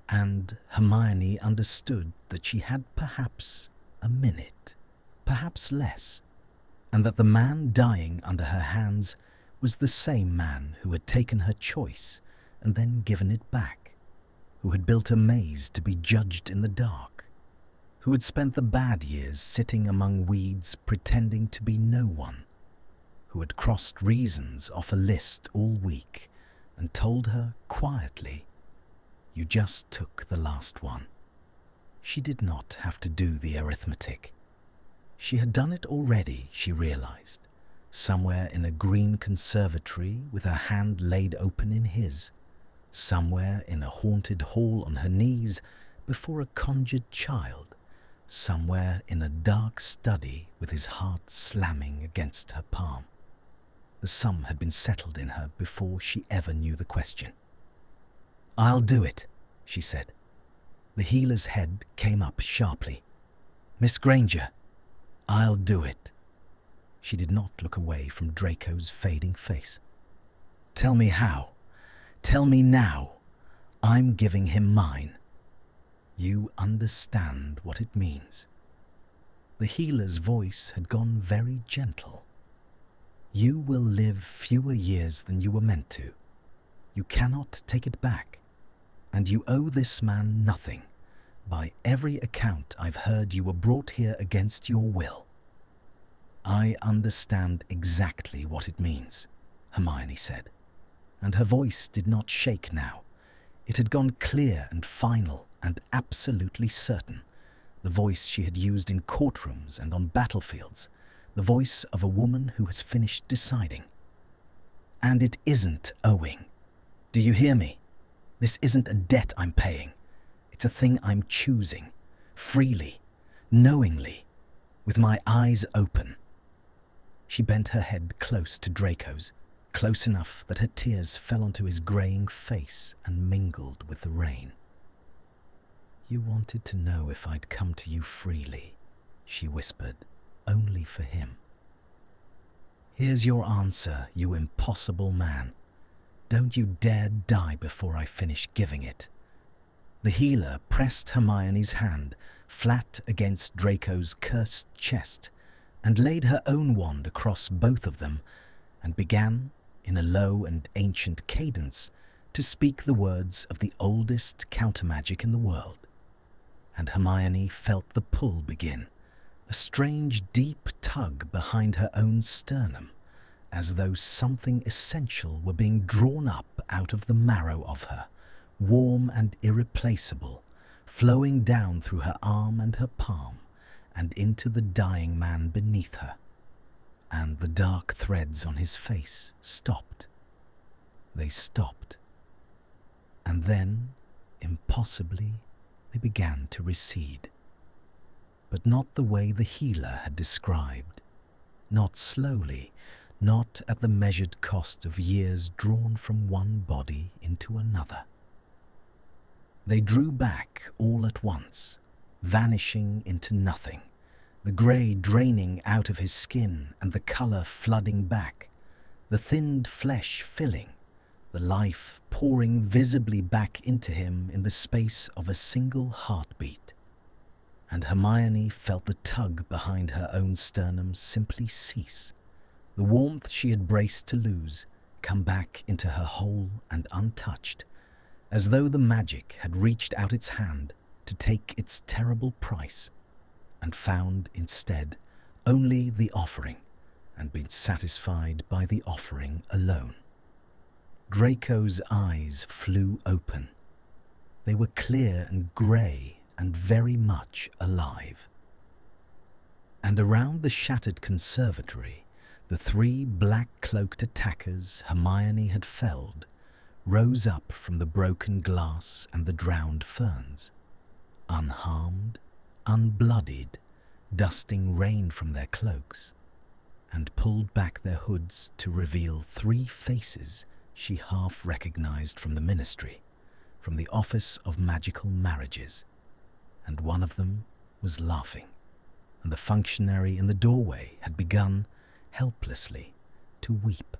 and Hermione understood that she had perhaps a minute, perhaps less, and that the man dying under her hands was the same man who had taken her choice and then given it back, who had built a maze to be judged in the dark, who had spent the bad years sitting among weeds pretending to be no one, who had crossed reasons off a list all week and told her quietly, "You just took the last one." She did not have to do the arithmetic. She had done it already, she realized, somewhere in a green conservatory with her hand laid open in his, somewhere in a haunted hall on her knees before a conjured child, somewhere in a dark study with his heart slamming against her palm. The sum had been settled in her before she ever knew the question. "I'll do it," she said. The healer's head came up sharply. "Miss Granger, I'll do it." She did not look away from Draco's fading face. "Tell me how. Tell me now. I'm giving him mine. You understand what it means." The healer's voice had gone very gentle. "You will live fewer years than you were meant to. You cannot take it back. And you owe this man nothing. By every account I've heard you were brought here against your will." "I understand exactly what it means," Hermione said, and her voice did not shake now. It had gone clear and final and absolutely certain, the voice she had used in courtrooms and on battlefields, the voice of a woman who has finished deciding. "And it isn't owing. Do you hear me? This isn't a debt I'm paying. It's a thing I'm choosing, freely, knowingly, with my eyes open." She bent her head close to Draco's, close enough that her tears fell onto his greying face and mingled with the rain. "You wanted to know if I'd come to you freely," she whispered, "only for him. Here's your answer, you impossible man. Don't you dare die before I finish giving it." The healer pressed Hermione's hand flat against Draco's cursed chest and laid her own wand across both of them and began, in a low and ancient cadence, to speak the words of the oldest countermagic in the world. And Hermione felt the pull begin, a strange deep tug behind her own sternum, as though something essential were being drawn up out of the marrow of her, warm and irreplaceable, flowing down through her arm and her palm, and into the dying man beneath her. And the dark threads on his face stopped. They stopped. And then, impossibly, they began to recede. But not the way the healer had described, not slowly, not at the measured cost of years drawn from one body into another. They drew back all at once, vanishing into nothing, the grey draining out of his skin and the colour flooding back, the thinned flesh filling, the life pouring visibly back into him in the space of a single heartbeat. And Hermione felt the tug behind her own sternum simply cease, the warmth she had braced to lose come back into her whole and untouched, as though the magic had reached out its hand to take its terrible price, and found instead only the offering, and been satisfied by the offering alone. Draco's eyes flew open. They were clear and grey and very much alive. And around the shattered conservatory, the 3 black-cloaked attackers Hermione had felled rose up from the broken glass and the drowned ferns, unharmed, unbloodied, dusting rain from their cloaks, and pulled back their hoods to reveal 3 faces she half recognized from the ministry, from the Office of Magical Marriages, and one of them was laughing, and the functionary in the doorway had begun, helplessly, to weep,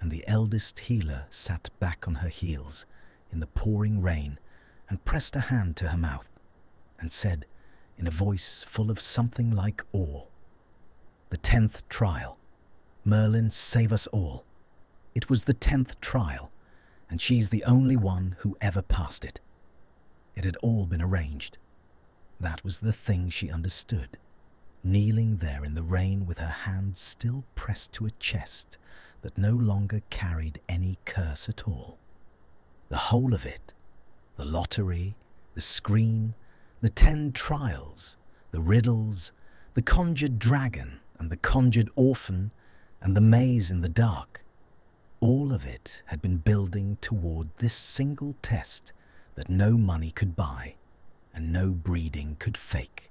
and the eldest healer sat back on her heels in the pouring rain and pressed a hand to her mouth and said, in a voice full of something like awe, "The 10th trial. Merlin, save us all. It was the 10th trial, and she's the only one who ever passed it. It had all been arranged." That was the thing she understood, kneeling there in the rain with her hand still pressed to a chest that no longer carried any curse at all. The whole of it, the lottery, the screen, the 10 trials, the riddles, the conjured dragon and the conjured orphan and the maze in the dark, all of it had been building toward this single test that no money could buy, and no breeding could fake,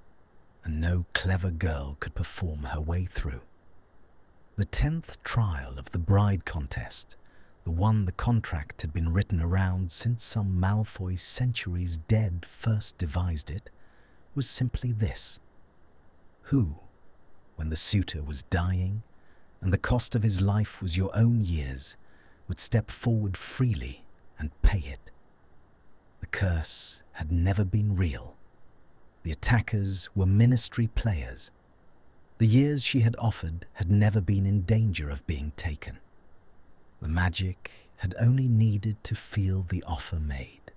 and no clever girl could perform her way through. The 10th trial of the bride contest, the one the contract had been written around since some Malfoy centuries dead first devised it, was simply this: who, when the suitor was dying, and the cost of his life was your own years, would step forward freely and pay it. The curse had never been real. The attackers were ministry players. The years she had offered had never been in danger of being taken. The magic had only needed to feel the offer made.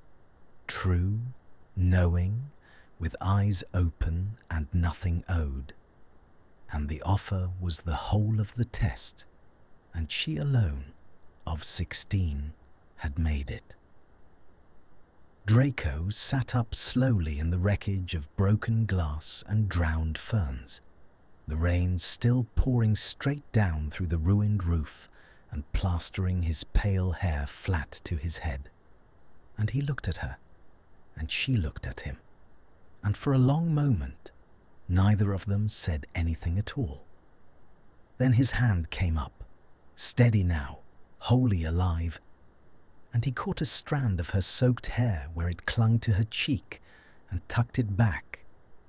True, knowing, with eyes open and nothing owed. And the offer was the whole of the test, and she alone, of 16, had made it. Draco sat up slowly in the wreckage of broken glass and drowned ferns, the rain still pouring straight down through the ruined roof and plastering his pale hair flat to his head. And he looked at her, and she looked at him, and for a long moment neither of them said anything at all. Then his hand came up, steady now, wholly alive, and he caught a strand of her soaked hair where it clung to her cheek and tucked it back,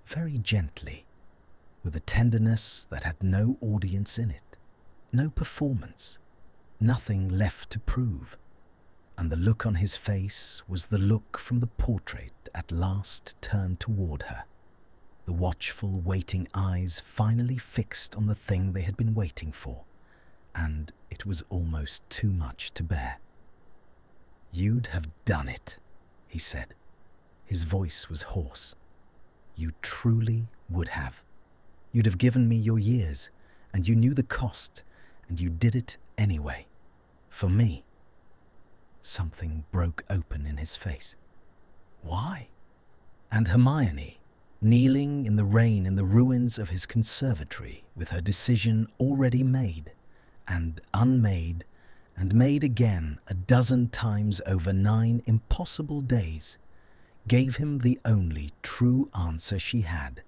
very gently, with a tenderness that had no audience in it, no performance, nothing left to prove. And the look on his face was the look from the portrait at last turned toward her, the watchful, waiting eyes finally fixed on the thing they had been waiting for, and it was almost too much to bear. "You'd have done it," he said. His voice was hoarse. "You truly would have. You'd have given me your years, and you knew the cost, and you did it anyway. For me." Something broke open in his face. Why? And Hermione, kneeling in the rain in the ruins of his conservatory with her decision already made, and unmade, and made again a dozen times over 9 impossible days, gave him the only true answer she had.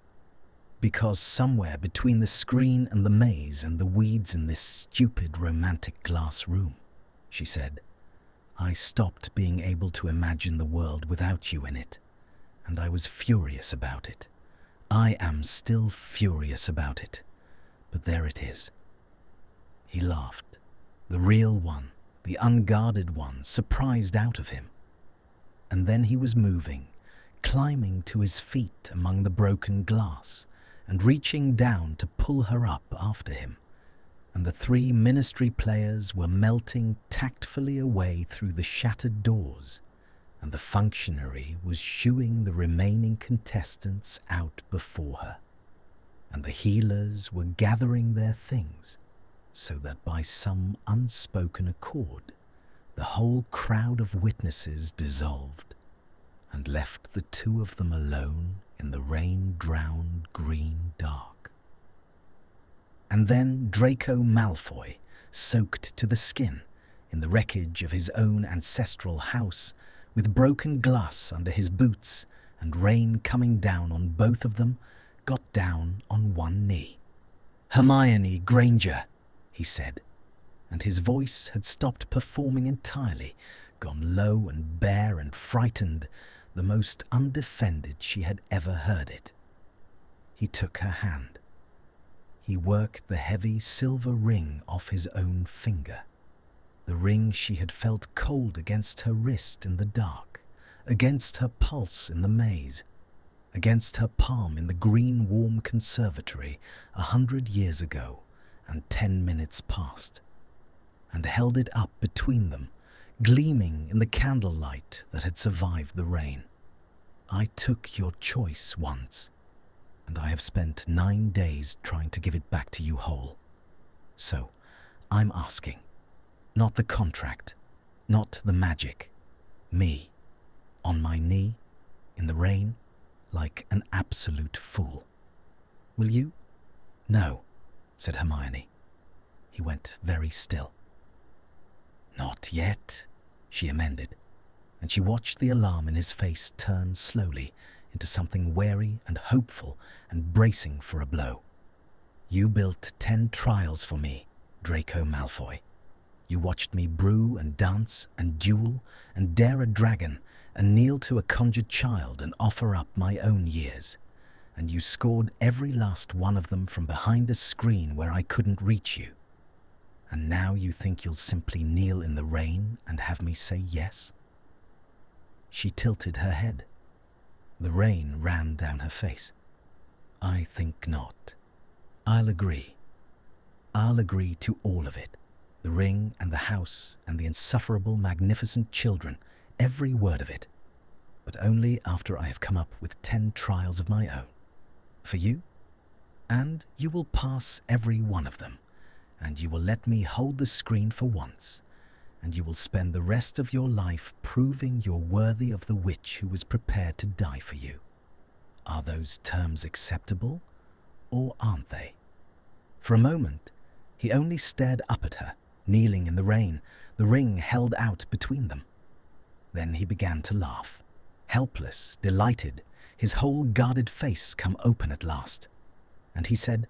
Because somewhere between the screen and the maze and the weeds in this stupid romantic glass room, she said, "I stopped being able to imagine the world without you in it, and I was furious about it. I am still furious about it, but there it is." He laughed, the real one, the unguarded one, surprised out of him. And then he was moving, climbing to his feet among the broken glass, and reaching down to pull her up after him. And the three ministry players were melting tactfully away through the shattered doors, and the functionary was shooing the remaining contestants out before her. And the healers were gathering their things, so that by some unspoken accord, the whole crowd of witnesses dissolved, and left the two of them alone in the rain-drowned green dark. And then Draco Malfoy, soaked to the skin, in the wreckage of his own ancestral house, with broken glass under his boots and rain coming down on both of them, got down on one knee. "Hermione Granger," he said, and his voice had stopped performing entirely, gone low and bare and frightened, the most undefended she had ever heard it. He took her hand. He worked the heavy silver ring off his own finger, the ring she had felt cold against her wrist in the dark, against her pulse in the maze, against her palm in the green warm conservatory 100 years ago and 10 minutes past, and held it up between them, gleaming in the candlelight that had survived the rain. "I took your choice once, and I have spent 9 days trying to give it back to you whole. So, I'm asking, not the contract, not the magic, me, on my knee, in the rain, like an absolute fool. Will you?" "No," said Hermione. He went very still. "Not yet," she amended, and she watched the alarm in his face turn slowly into something wary and hopeful and bracing for a blow. "You built 10 trials for me, Draco Malfoy. You watched me brew and dance and duel and dare a dragon and kneel to a conjured child and offer up my own years, and you scored every last one of them from behind a screen where I couldn't reach you. And now you think you'll simply kneel in the rain and have me say yes?" She tilted her head. The rain ran down her face. "I think not. I'll agree. I'll agree to all of it. The ring and the house and the insufferable, magnificent children, every word of it. But only after I have come up with 10 trials of my own. For you? And you will pass every one of them. And you will let me hold the screen for once, and you will spend the rest of your life proving you're worthy of the witch who was prepared to die for you. Are those terms acceptable, or aren't they?" For a moment, he only stared up at her, kneeling in the rain, the ring held out between them. Then he began to laugh, helpless, delighted, his whole guarded face come open at last. And he said,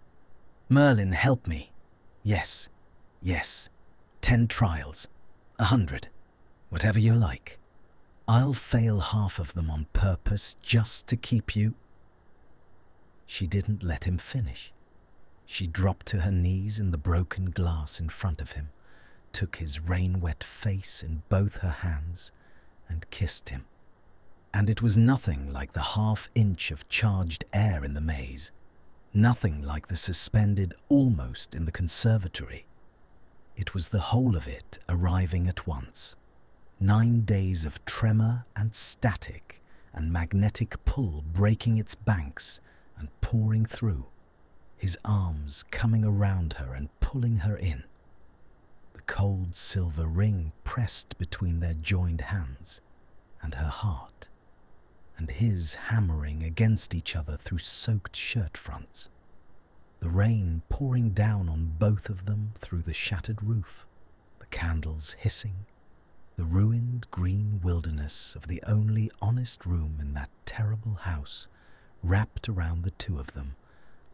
"Merlin, help me. Yes, yes, 10 trials, 100, whatever you like. I'll fail half of them on purpose just to keep you." She didn't let him finish. She dropped to her knees in the broken glass in front of him, took his rain-wet face in both her hands, and kissed him. And it was nothing like the half-inch of charged air in the maze, nothing like the suspended almost in the conservatory. It was the whole of it arriving at once. 9 days of tremor and static and magnetic pull breaking its banks and pouring through, his arms coming around her and pulling her in. The cold silver ring pressed between their joined hands, and her heart, and his hammering against each other through soaked shirt fronts. The rain pouring down on both of them through the shattered roof, the candles hissing, the ruined green wilderness of the only honest room in that terrible house wrapped around the two of them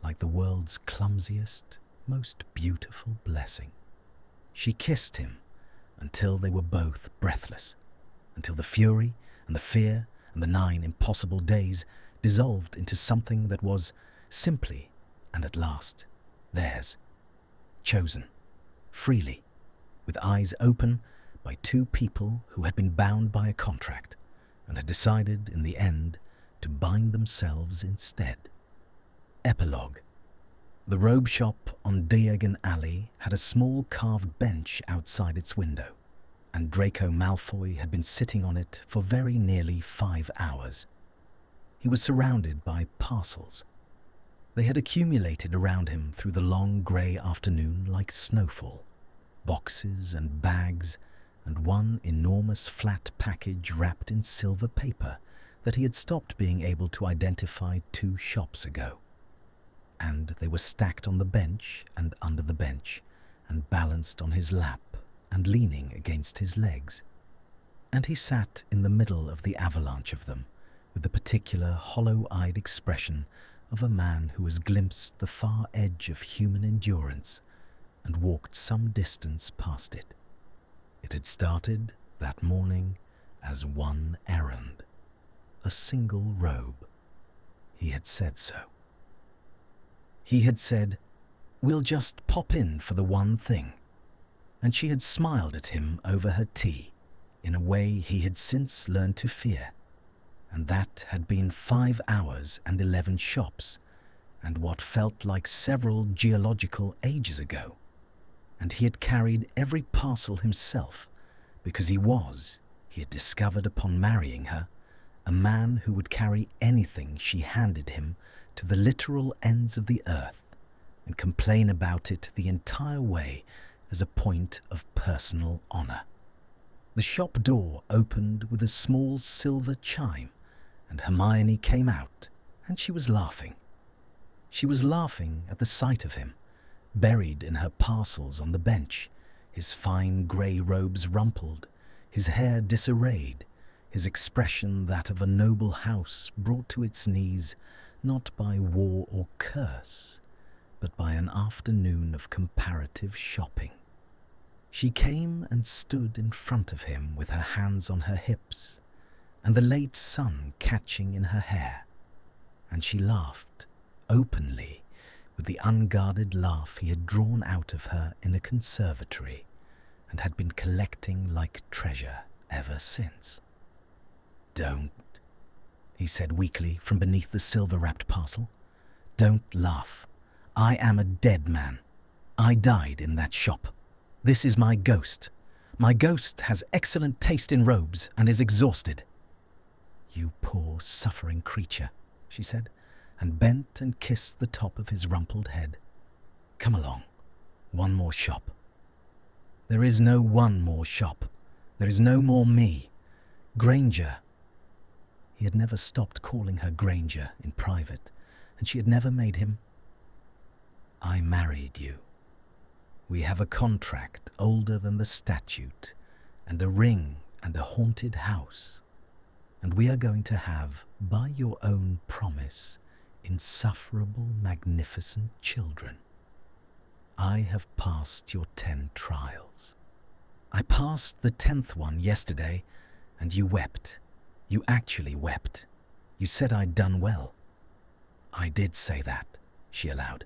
like the world's clumsiest, most beautiful blessing. She kissed him until they were both breathless, until the fury and the fear and the 9 impossible days dissolved into something that was simply, and at last, theirs. Chosen, freely, with eyes open by 2 people who had been bound by a contract and had decided in the end to bind themselves instead. Epilogue. The robe shop on Diagon Alley had a small carved bench outside its window, and Draco Malfoy had been sitting on it for very nearly 5 hours. He was surrounded by parcels. They had accumulated around him through the long grey afternoon like snowfall. Boxes and bags, and one enormous flat package wrapped in silver paper that he had stopped being able to identify 2 shops ago. And they were stacked on the bench and under the bench, and balanced on his lap and leaning against his legs. And he sat in the middle of the avalanche of them, with the particular hollow-eyed expression of a man who has glimpsed the far edge of human endurance and walked some distance past it. It had started that morning as one errand, a single robe. He had said so. He had said, "We'll just pop in for the one thing," and she had smiled at him over her tea in a way he had since learned to fear, and that had been 5 hours and 11 shops, and what felt like several geological ages ago, and he had carried every parcel himself because he had discovered upon marrying her, a man who would carry anything she handed him to the literal ends of the earth and complain about it the entire way as a point of personal honour. The shop door opened with a small silver chime, and Hermione came out, and she was laughing. She was laughing at the sight of him, buried in her parcels on the bench, his fine grey robes rumpled, his hair disarrayed, his expression that of a noble house brought to its knees not by war or curse, but by an afternoon of comparative shopping. She came and stood in front of him with her hands on her hips, and the late sun catching in her hair, and she laughed openly with the unguarded laugh he had drawn out of her in a conservatory and had been collecting like treasure ever since. "Don't," he said weakly from beneath the silver-wrapped parcel. "Don't laugh. I am a dead man. I died in that shop. This is my ghost. My ghost has excellent taste in robes and is exhausted." "You poor suffering creature," she said, and bent and kissed the top of his rumpled head. "Come along. One more shop." "There is no one more shop. There is no more me. Granger." He had never stopped calling her Granger in private, and she had never made him. "I married you. We have a contract older than the statute, and a ring and a haunted house, and we are going to have, by your own promise, insufferable, magnificent children. I have passed your 10 trials. I passed the 10th one yesterday, and you wept. You actually wept. You said I'd done well." "I did say that," she allowed.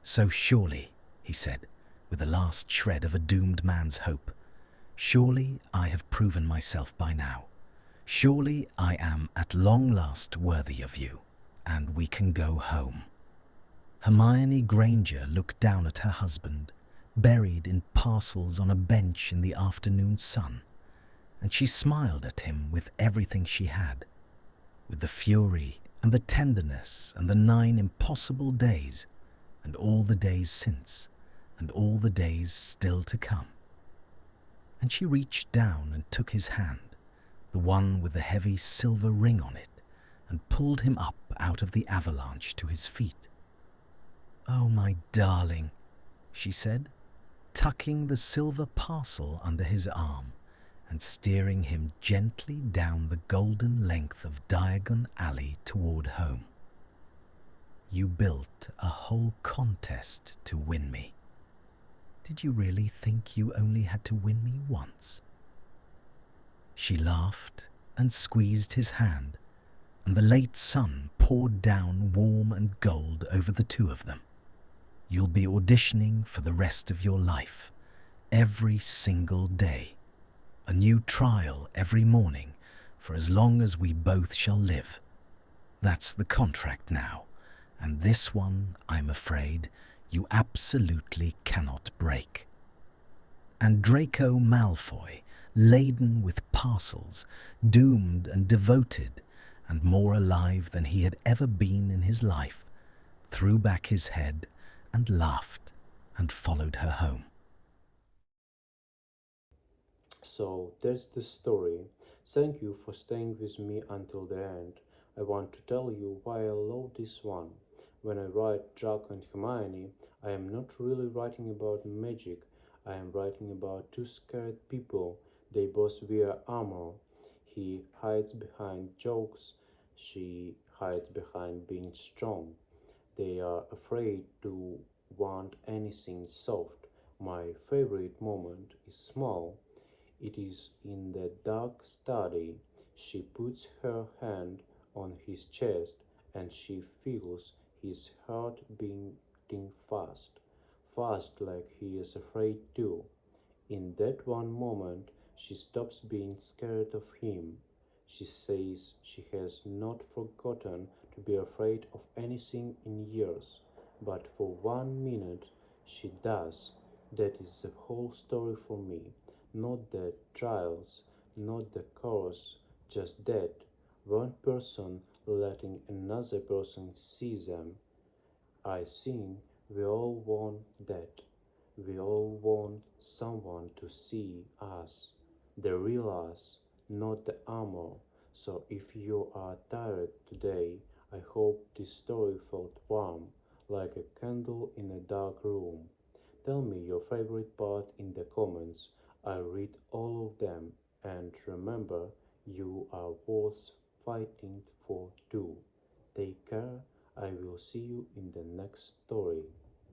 "So surely," he said, with the last shred of a doomed man's hope, "surely I have proven myself by now. Surely I am at long last worthy of you, and we can go home." Hermione Granger looked down at her husband, buried in parcels on a bench in the afternoon sun, and she smiled at him with everything she had, with the fury and the tenderness and the 9 impossible days, and all the days since, and all the days still to come. And she reached down and took his hand, the one with the heavy silver ring on it, and pulled him up out of the avalanche to his feet. "Oh, my darling," she said, tucking the silver parcel under his arm and steering him gently down the golden length of Diagon Alley toward home. "You built a whole contest to win me. Did you really think you only had to win me once?" She laughed and squeezed his hand, and the late sun poured down warm and gold over the two of them. You'll be auditioning for the rest of your life, every single day. A new trial every morning for as long as we both shall live. That's the contract now, and this one, I'm afraid, you absolutely cannot break. And Draco Malfoy, laden with parcels, doomed and devoted, and more alive than he had ever been in his life, threw back his head and laughed and followed her home. So that's the story. Thank you for staying with me until the end. I want to tell you why I love this one. When I write Draco and Hermione, I am not really writing about magic. I am writing about two scared people. They both wear armor. He hides behind jokes. She hides behind being strong. They are afraid to want anything soft. My favorite moment is small. It is in the dark study. She puts her hand on his chest and she feels his heart beating fast, fast like he is afraid too. In that one moment, she stops being scared of him. She says she has not forgotten to be afraid of anything in years, but for 1 minute she does. That is the whole story for me. Not the trials, not the chorus, just that. One person letting another person see them. I think we all want that. We all want someone to see us, the real us, not the armor. So if you are tired today, I hope this story felt warm, like a candle in a dark room. Tell me your favorite part in the comments. I read all of them, and remember, you are worth fighting for too. Take care. I will see you in the next story.